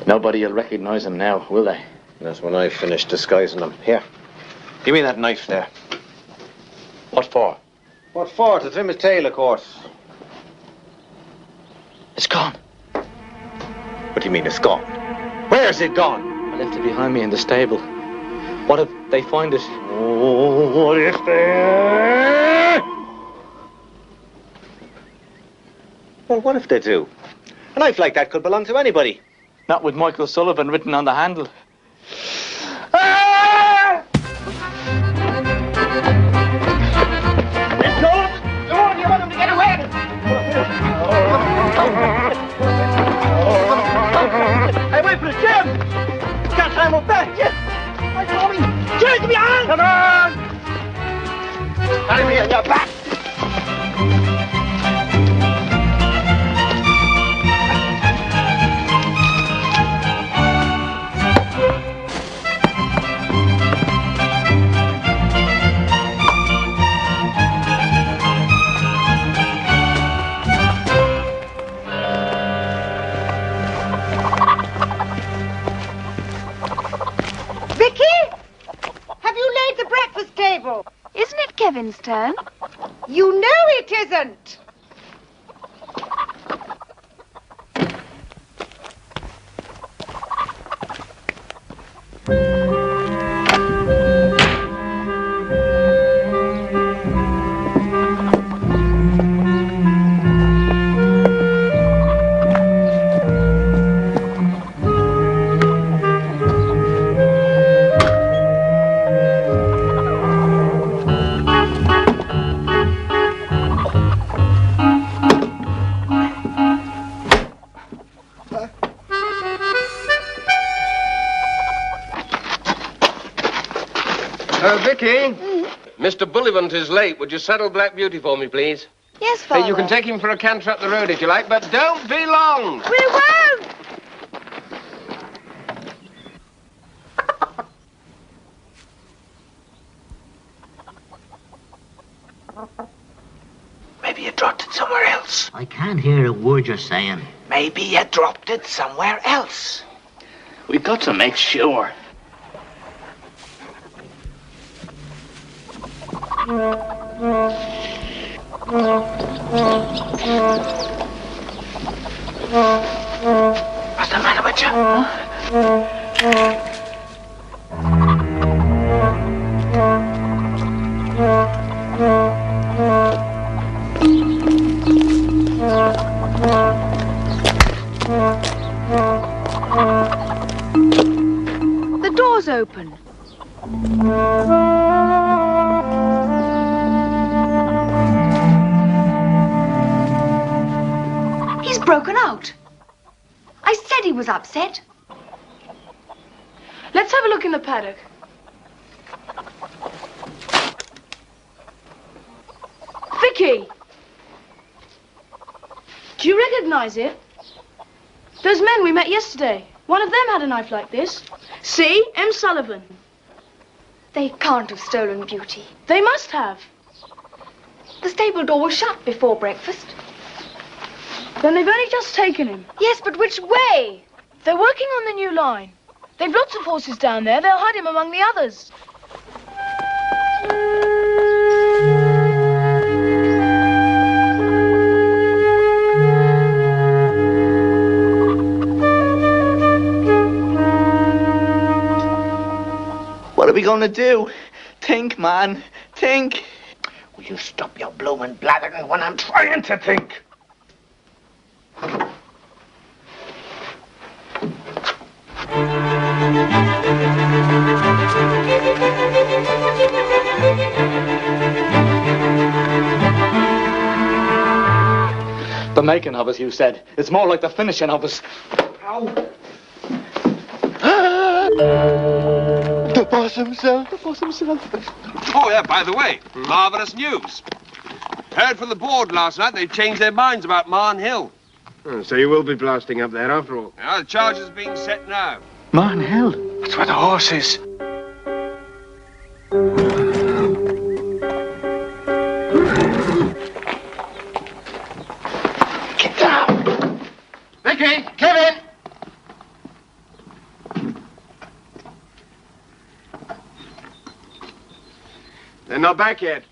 nobody will recognize him now, will they? That's when I finish disguising them. Here, give me that knife there. What for? What for? To trim his tail, of course. It's gone. What do you mean it's gone? Where's it gone? I left it behind me in the stable. What if they find it? Oh, what if they... Well, what if they do? A knife like that could belong to anybody. Not with Michael Sullivan written on the handle. Come on, you want him to get away! Hey, wait for the Jim! Can't climb up there, Jim! I'm coming! Jim, to be on! Come on! Carry me on your back! Isn't it Kevin's turn? You know it isn't. Mr. Bullivant is late. Would you saddle Black Beauty for me, please? Yes, Father. You can take him for a canter up the road if you like, but don't be long. We won't! Maybe you dropped it somewhere else. I can't hear a word you're saying. Maybe you dropped it somewhere else. We've got to make sure. What's the matter with you? The door's open. He's broken out. I said he was upset. Let's have a look in the paddock. Vicky! Do you recognize it? Those men we met yesterday. One of them had a knife like this. See? M. Sullivan. They can't have stolen Beauty. They must have. The stable door was shut before breakfast. Then they've only just taken him. Yes, but which way? They're working on the new line. They've lots of horses down there. They'll hide him among the others. What are we going to do? Think, man. Think. Will you stop your bloomin' blathering when I'm trying to think? The making of us, you said. It's more like the finishing of us. Ow. The boss himself. The boss himself. Oh, yeah, by the way, marvellous news. Heard from the board last night they've changed their minds about Marn Hill. Oh, so you will be blasting up there after all? Yeah, the charge is being set now. Marn Hill. That's where the horse is. Get down. Vicky, Kevin. They're not back yet.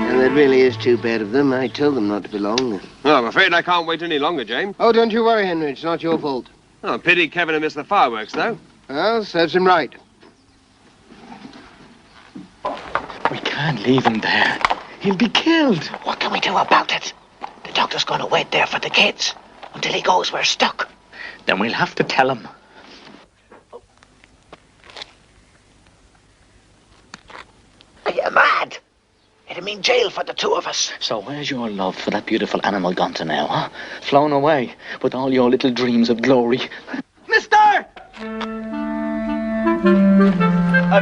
And it really is too bad of them. I told them not to be long. Oh, I'm afraid I can't wait any longer, James. Oh, don't you worry, Henry. It's not your fault. Oh, pity Kevin missed the fireworks, though. Well, serves him right. We can't leave him there. He'll be killed. What can we do about it? The doctor's going to wait there for the kids. Until he goes, we're stuck. Then we'll have to tell him. Are you mad? It'd mean jail for the two of us. So where's your love for that beautiful animal gone to now, huh? Flown away with all your little dreams of glory. Mister!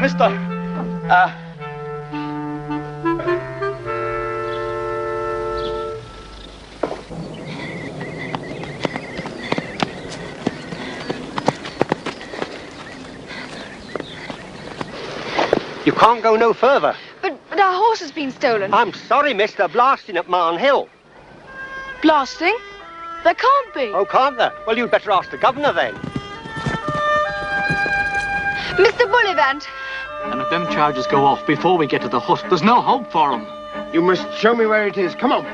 Mister! You can't go no further. But our horse has been stolen. I'm sorry, miss. They're blasting at Marn Hill. Blasting? There can't be. Oh, can't there? Well, you'd better ask the governor then. Mr. Bullivant. And if them charges go off before we get to the hut, there's no hope for him. You must show me where it is. Come on.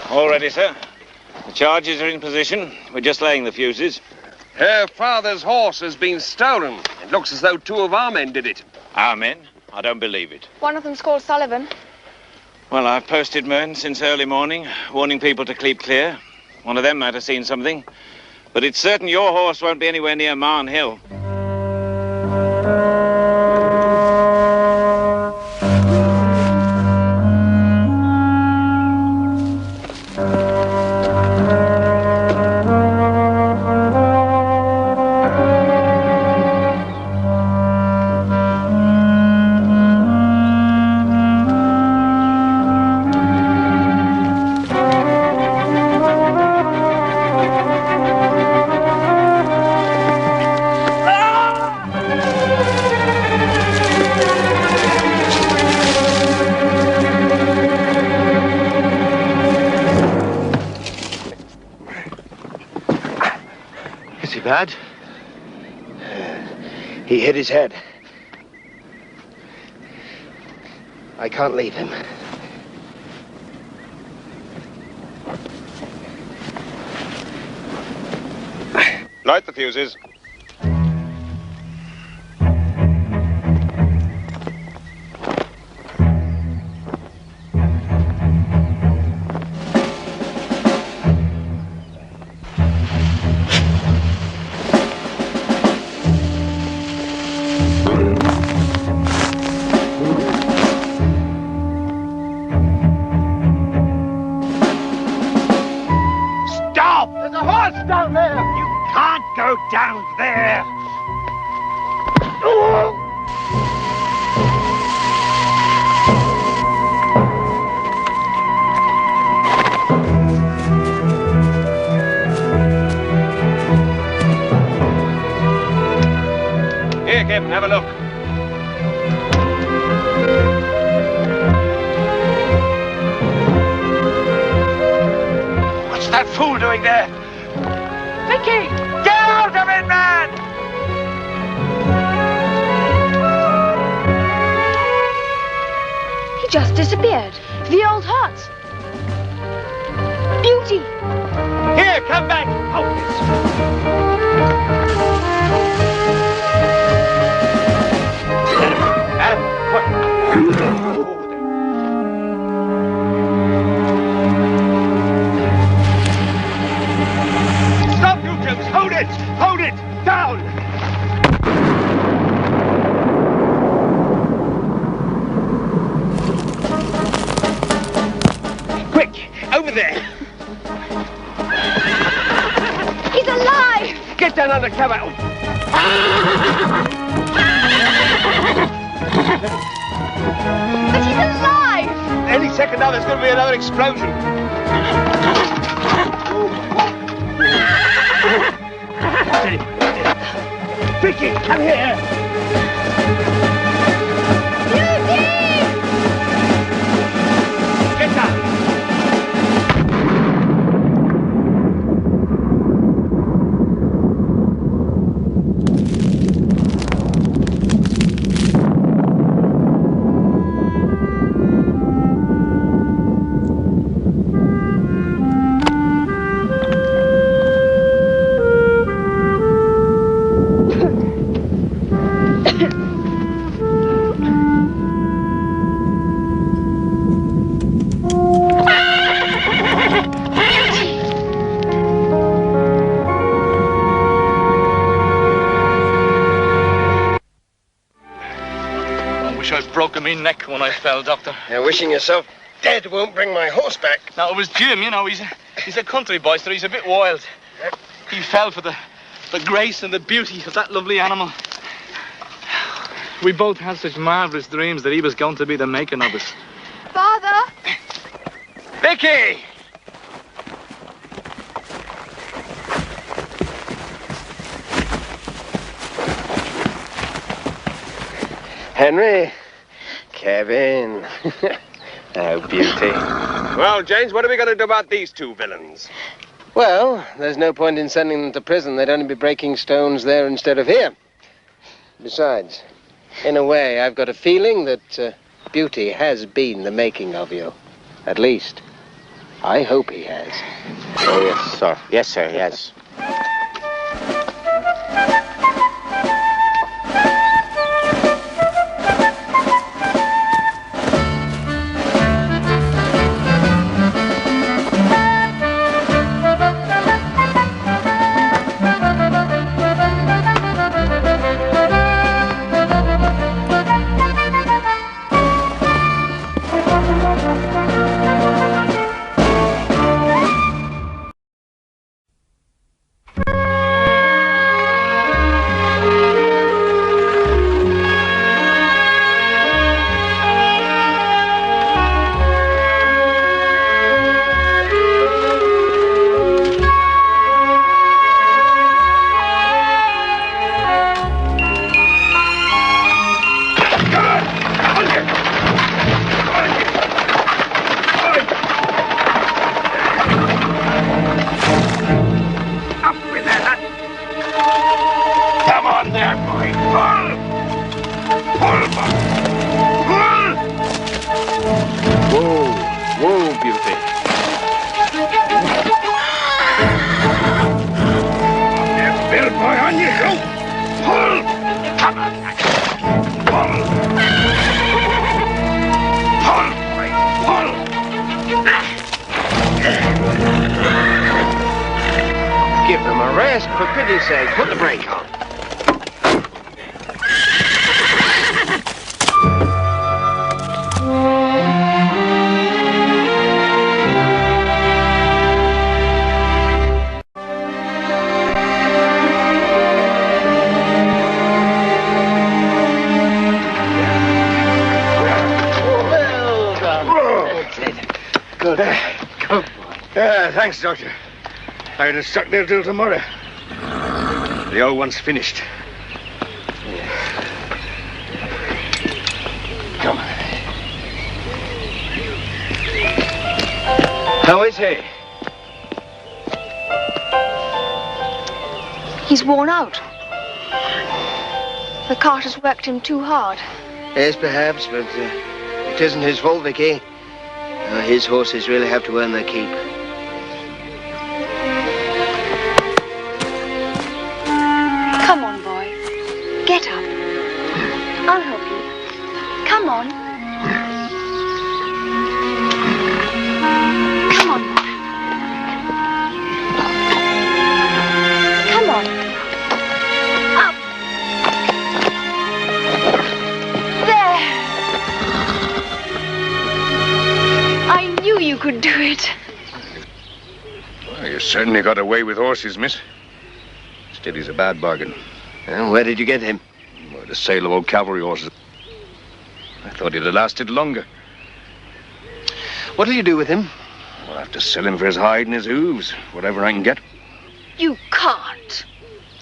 All ready, sir. Charges are in position. We're just laying the fuses. Her father's horse has been stolen. It looks as though 2 of our men did it. Our men? I don't believe it. One of them's called Sullivan. Well, I've posted men since early morning, warning people to keep clear. One of them might have seen something. But it's certain your horse won't be anywhere near Marn Hill. Bad? He hit his head. I can't leave him. Light the fuses. Down there! Here, Captain, have a look. What's that fool doing there? Vicky! Get out of it, man! He just disappeared. The old hut. Beauty! Here, come back! Stop, you James! Hold it! Hold it! Down! Quick! Over there! He's alive! Get down under cover! But he's alive! Any second now there's going to be another explosion. Vicky, come here! Get down! Broke me neck when I fell, Doctor. You're wishing yourself dead won't bring my horse back. Now, it was Jim, you know, he's a country boy, so he's a bit wild. He fell for the grace and the beauty of that lovely animal. We both had such marvellous dreams that he was going to be the making of us. Father! Vicky! Henry. Kevin. Oh, beauty. Well, James, what are we going to do about these 2 villains? Well, there's no point in sending them to prison. They'd only be breaking stones there instead of here. Besides, in a way, I've got a feeling that Beauty has been the making of you. At least. I hope he has. Oh, yes, sir. Yes, sir, yes. Give them a rest, for pity's sake. Put the brake on. Well done. Good. Good. Thanks, Doctor. I'm going to stuck there till tomorrow. The old one's finished. Come on. How is he? He's worn out. The cart has worked him too hard. Yes, perhaps, but it isn't his fault, Vicky. His horses really have to earn their keep. Come on, boy. Get up. I'll help you. Come on. Come on, boy. Come on. Up. There. I knew you could do it. Well, you certainly got away with horses, miss. Steady's a bad bargain. And where did you get him? Well, the sale of old cavalry horses. I thought he'd have lasted longer. What'll you do with him? I'll have to sell him for his hide and his hooves, whatever I can get. You can't.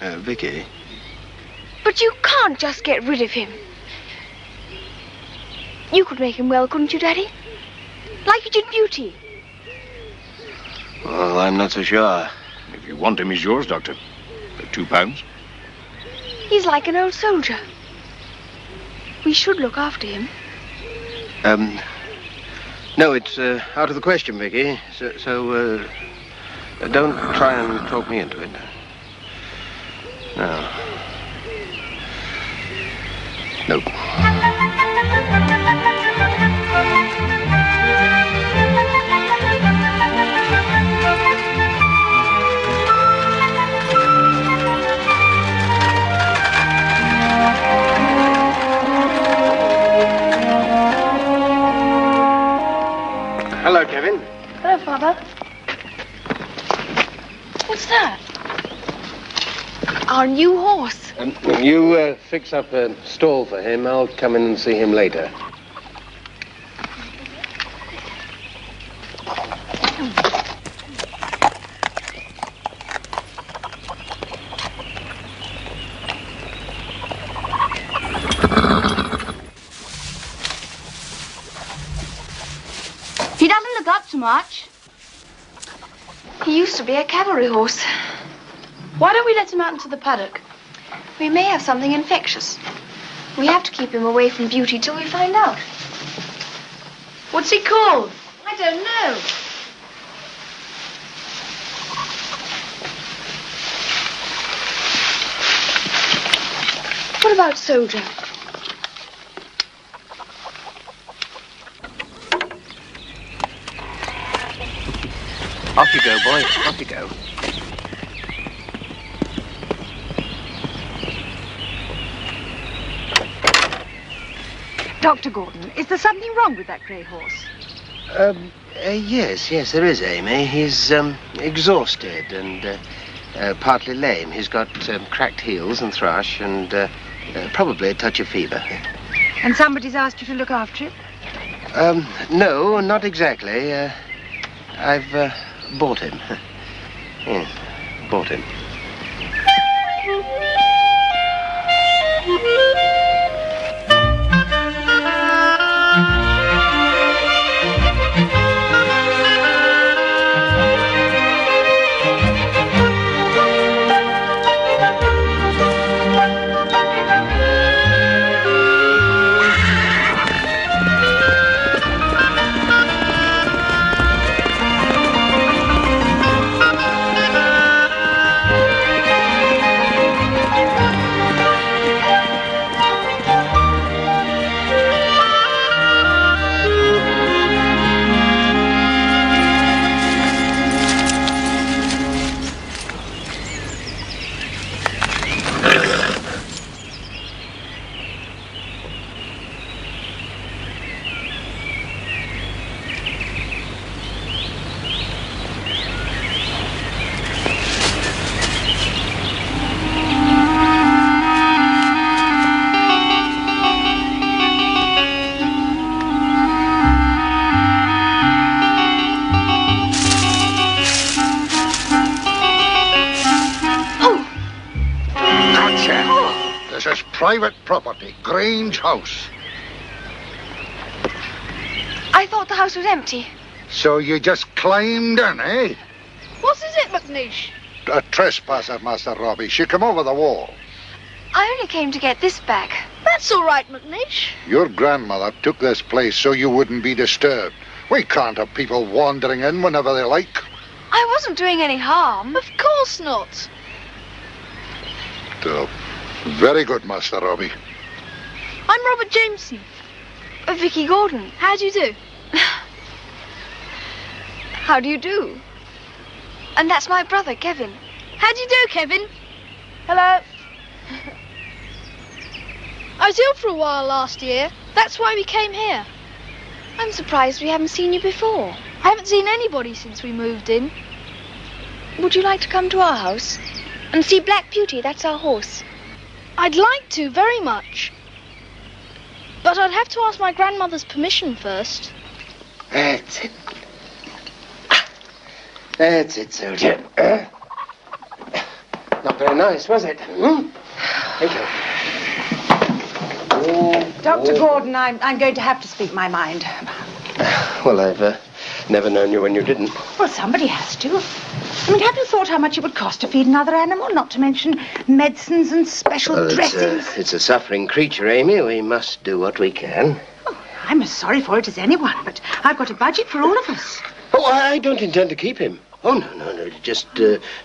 Vicky. But you can't just get rid of him. You could make him well, couldn't you, Daddy? Like you did Beauty. Well, I'm not so sure. If you want him, he's yours, Doctor. For £2. He's like an old soldier. We should look after him. No, it's out of the question, Vicky. So don't try and talk me into it. No. Nope. Hello, Kevin. Hello, Father. What's that? Our new horse. You fix up a stall for him. I'll come in and see him later. He doesn't look up to much. He used to be a cavalry horse. Why don't we let him out into the paddock? We may have something infectious. We have to keep him away from Beauty till we find out. What's he called? I don't know. What about Soldier? Off you go, boy. Off you go. Dr. Gordon, is there something wrong with that grey horse? Yes, there is, Amy. He's exhausted and partly lame. He's got cracked heels and thrush and probably a touch of fever. And somebody's asked you to look after him? No, not exactly. I've bought him. Yeah, bought him. Private property, Grange House. I thought the house was empty. So you just climbed in, eh? What is it, McNeish? A trespasser, Master Robbie. She come over the wall. I only came to get this back. That's all right, McNeish. Your grandmother took this place so you wouldn't be disturbed. We can't have people wandering in whenever they like. I wasn't doing any harm. Of course not. Very good, Master Robbie. I'm Robert Jameson. Vicky Gordon. How do you do? How do you do? And that's my brother, Kevin. How do you do, Kevin? Hello. I was ill for a while last year. That's why we came here. I'm surprised we haven't seen you before. I haven't seen anybody since we moved in. Would you like to come to our house? And see Black Beauty, that's our horse. I'd like to, very much. But I'd have to ask my grandmother's permission first. That's it. That's it, Soldier. Not very nice, was it? Thank you. Dr. Gordon, I'm going to have to speak my mind. Well, I've never known you when you didn't. Well, somebody has to. I mean, have you thought how much it would cost to feed another animal? Not to mention medicines and special dressings. It's a suffering creature, Amy. We must do what we can. Oh, I'm as sorry for it as anyone, but I've got a budget for all of us. Oh, I don't intend to keep him. Oh, no. Just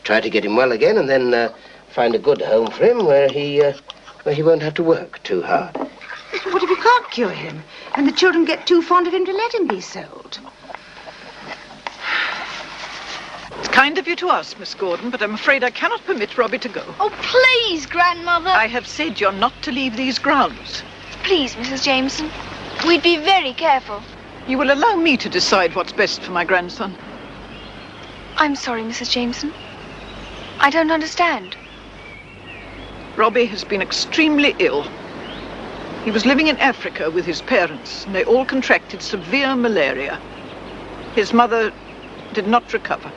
try to get him well again and then find a good home for him where he won't have to work too hard. What if you can't cure him and the children get too fond of him to let him be sold? It's kind of you to ask, Miss Gordon, but I'm afraid I cannot permit Robbie to go. Oh, please, Grandmother. I have said you're not to leave these grounds. Please, Mrs. Jameson. We'd be very careful. You will allow me to decide what's best for my grandson. I'm sorry, Mrs. Jameson. I don't understand. Robbie has been extremely ill. He was living in Africa with his parents, and they all contracted severe malaria. His mother did not recover.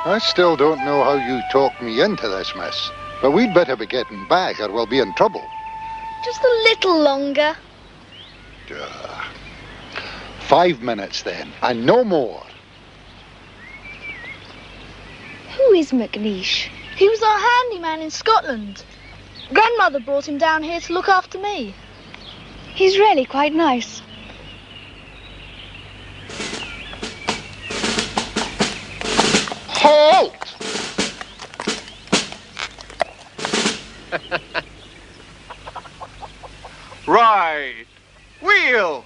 I still don't know how you talked me into this mess, but we'd better be getting back or we'll be in trouble. Just a little longer. 5 minutes then, and no more. Who is McNeish? He was our handyman in Scotland. Grandmother brought him down here to look after me. He's really quite nice. Right. Wheel.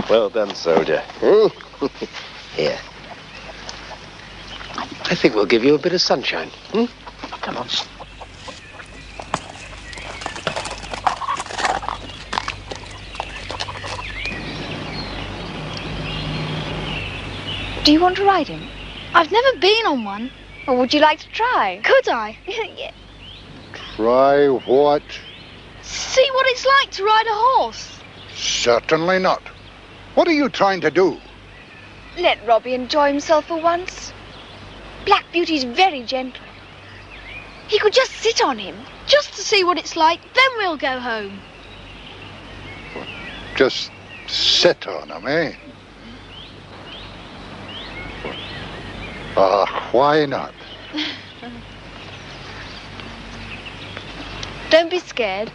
Well done, soldier. Here. I think we'll give you a bit of sunshine. Come on. Do you want to ride him? I've never been on one. Or would you like to try? Could I? Yeah. Try what? See what it's like to ride a horse. Certainly not. What are you trying to do? Let Robbie enjoy himself for once. Black Beauty's very gentle. He could just sit on him. Just to see what it's like, then we'll go home. Just sit on him, eh? Why not? Don't be scared.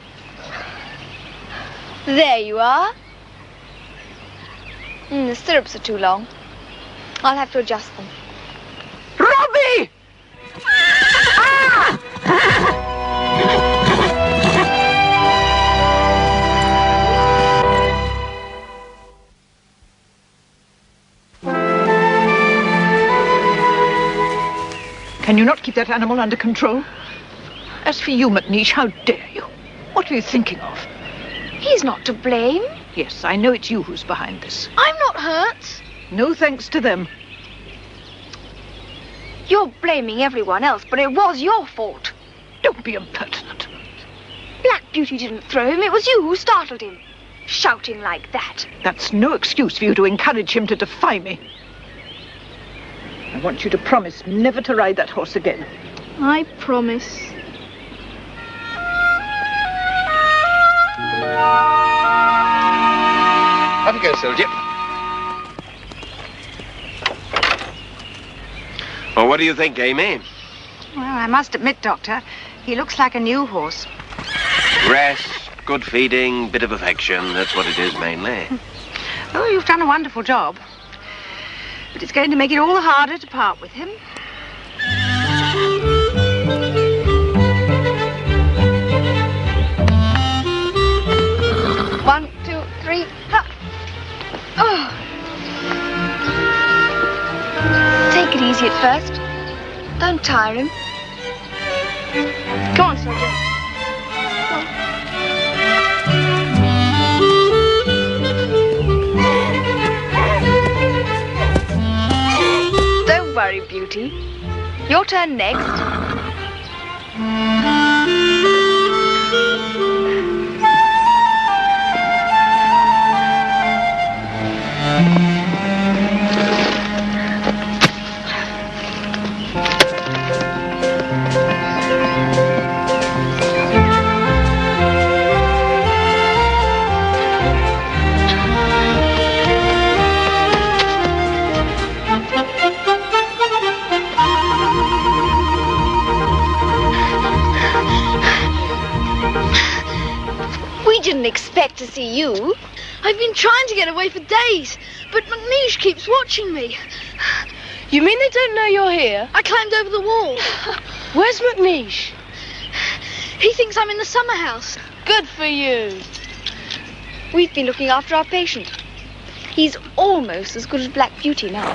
There you are. The stirrups are too long. I'll have to adjust them. Robbie! Can you not keep that animal under control? As for you, McNeish, how dare you? What are you thinking of? He's not to blame. Yes, I know it's you who's behind this. I'm not hurt. No thanks to them. You're blaming everyone else, but it was your fault. Don't be impertinent. Black Beauty didn't throw him. It was you who startled him. Shouting like that. That's no excuse for you to encourage him to defy me. I want you to promise never to ride that horse again. I promise. Off you go, soldier. Well, what do you think, Amy? Well, I must admit, Doctor, he looks like a new horse. Rest, good feeding, bit of affection. That's what it is mainly. Oh, you've done a wonderful job. But it's going to make it all the harder to part with him. One, two, three, ha! Oh. Take it easy at first. Don't tire him. Go on, soldier. Don't worry, Beauty. Your turn next. We didn't expect to see you. I've been trying to get away for days, but McNeish keeps watching me. You mean they don't know you're here? I climbed over the wall. Where's McNeish? He thinks I'm in the summer house. Good for you. We've been looking after our patient. He's almost as good as Black Beauty now.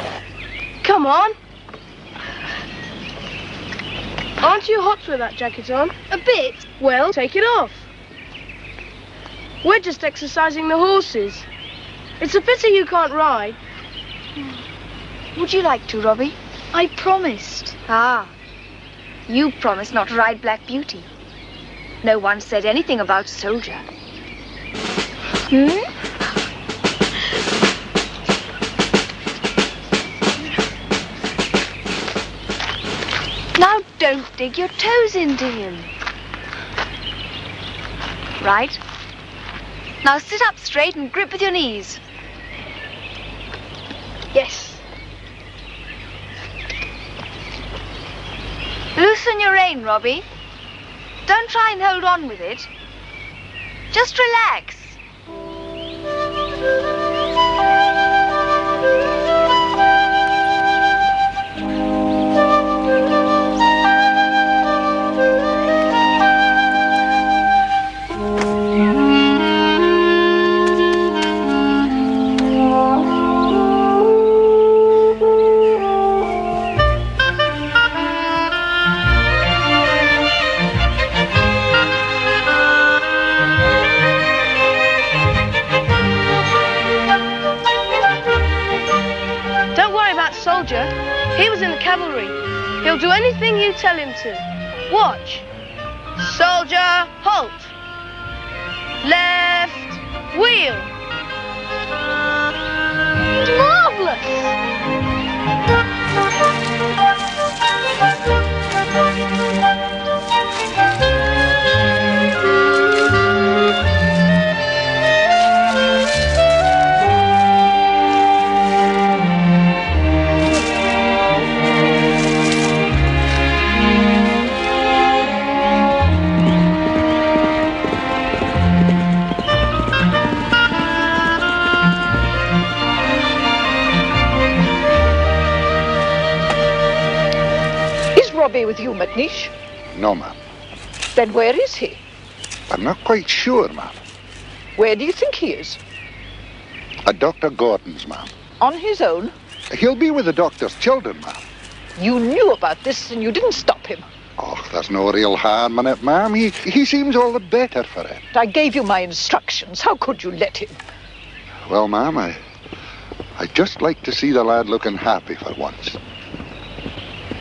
Come on. Aren't you hot with that jacket on? A bit. Well, take it off. We're just exercising the horses. It's a pity you can't ride. Would you like to, Robbie? I promised. Ah, you promised not to ride Black Beauty. No one said anything about Soldier. Now don't dig your toes into him. Right. Now sit up straight and grip with your knees. Yes. Loosen your rein, Robbie. Don't try and hold on with it. Just relax. Soldier. He was in the cavalry. He'll do anything you tell him to. Watch. Soldier, halt. Left, wheel. Robbie with you, McNeish? No, ma'am. Then where is he? I'm not quite sure, ma'am. Where do you think he is? At Dr. Gordon's, ma'am. On his own? He'll be with the doctor's children, ma'am. You knew about this and you didn't stop him. Oh, there's no real harm in it, ma'am. He seems all the better for it. I gave you my instructions. How could you let him? Well, ma'am, I'd just like to see the lad looking happy for once.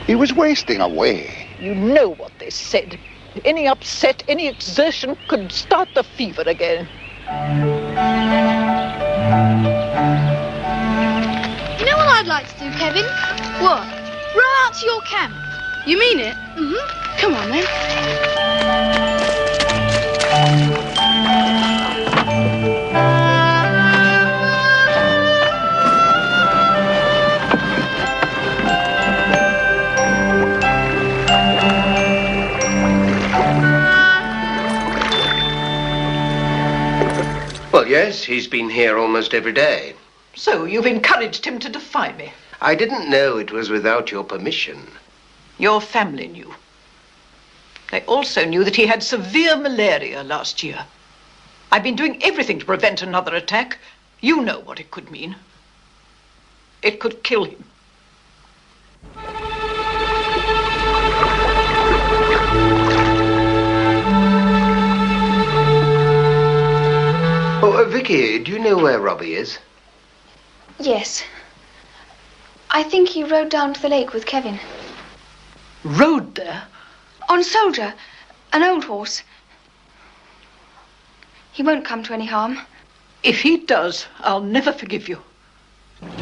He was wasting away. You know what they said. Any upset, any exertion could start the fever again. You know what I'd like to do, Kevin? What? Row out to your camp. You mean it? Mm-hmm. Come on, then. Well, yes, he's been here almost every day. So you've encouraged him to defy me? I didn't know it was without your permission. Your family knew. They also knew that he had severe malaria last year. I've been doing everything to prevent another attack. You know what it could mean. It could kill him. Oh, Vicky, do you know where Robbie is? Yes. I think he rode down to the lake with Kevin. Rode there? On Soldier, an old horse. He won't come to any harm. If he does, I'll never forgive you. Sit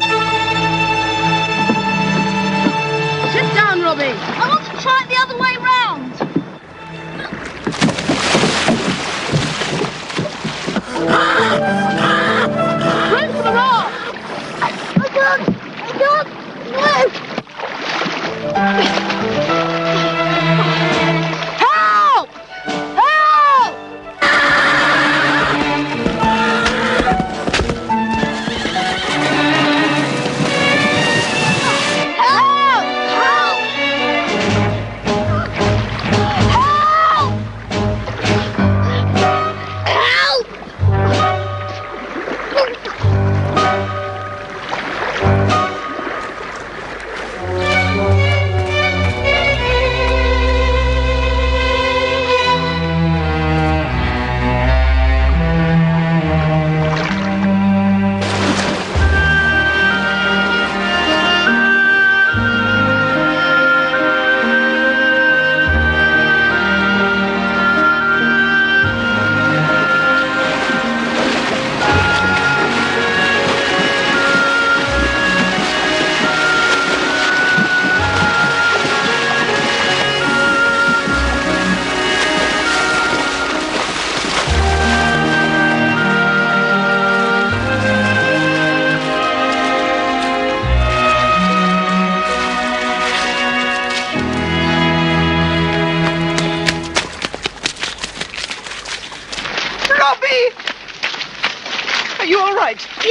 down, Robbie. I want to try it the other way round. Run for the rock! I can't! Help! Help!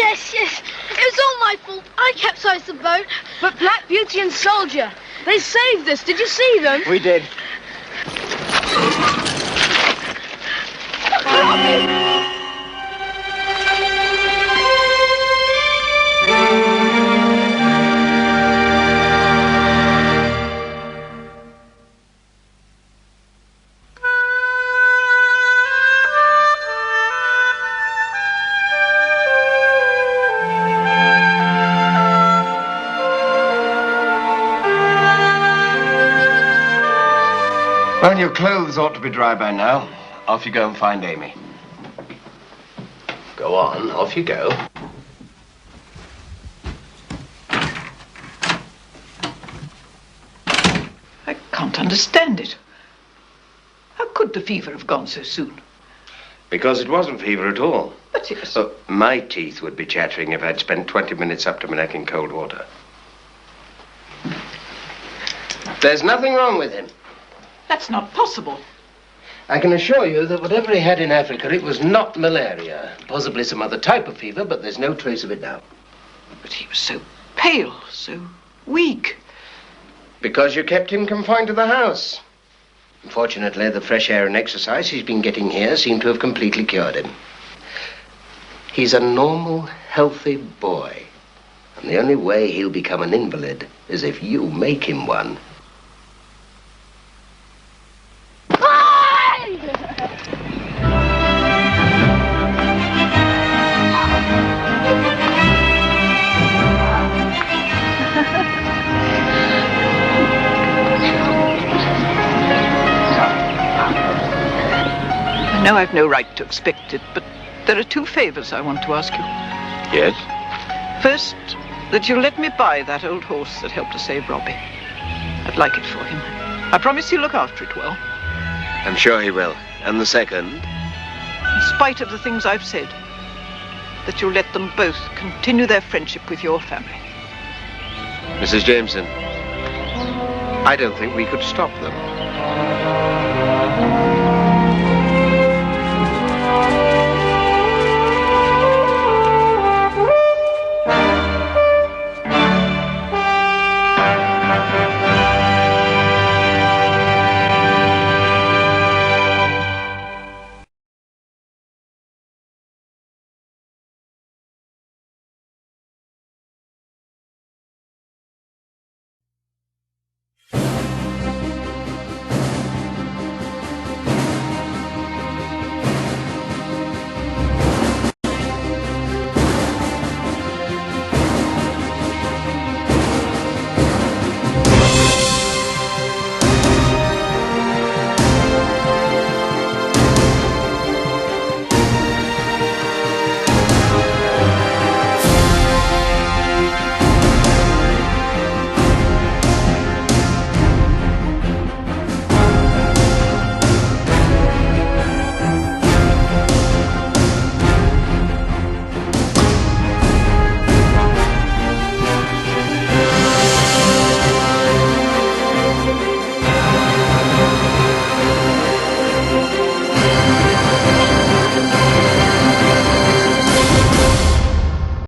Yes. It was all my fault. I capsized the boat. But Black Beauty and Soldier, they saved us. Did you see them? We did. Well, your clothes ought to be dry by now. Off you go and find Amy. Go on, off you go. I can't understand it. How could the fever have gone so soon? Because it wasn't fever at all. But yes. Oh, my teeth would be chattering if I'd spent 20 minutes up to my neck in cold water. There's nothing wrong with him. That's not possible. I can assure you that whatever he had in Africa, it was not malaria. Possibly some other type of fever, but there's no trace of it now. But he was so pale, so weak. Because you kept him confined to the house. Fortunately, the fresh air and exercise he's been getting here seem to have completely cured him. He's a normal, healthy boy. And the only way he'll become an invalid is if you make him one. I know I've no right to expect it, but there are 2 favors I want to ask you. Yes? First, that you'll let me buy that old horse that helped to save Robbie. I'd like it for him. I promise you'll look after it well. I'm sure he will. And the second? In spite of the things I've said, that you'll let them both continue their friendship with your family. Mrs. Jameson, I don't think we could stop them.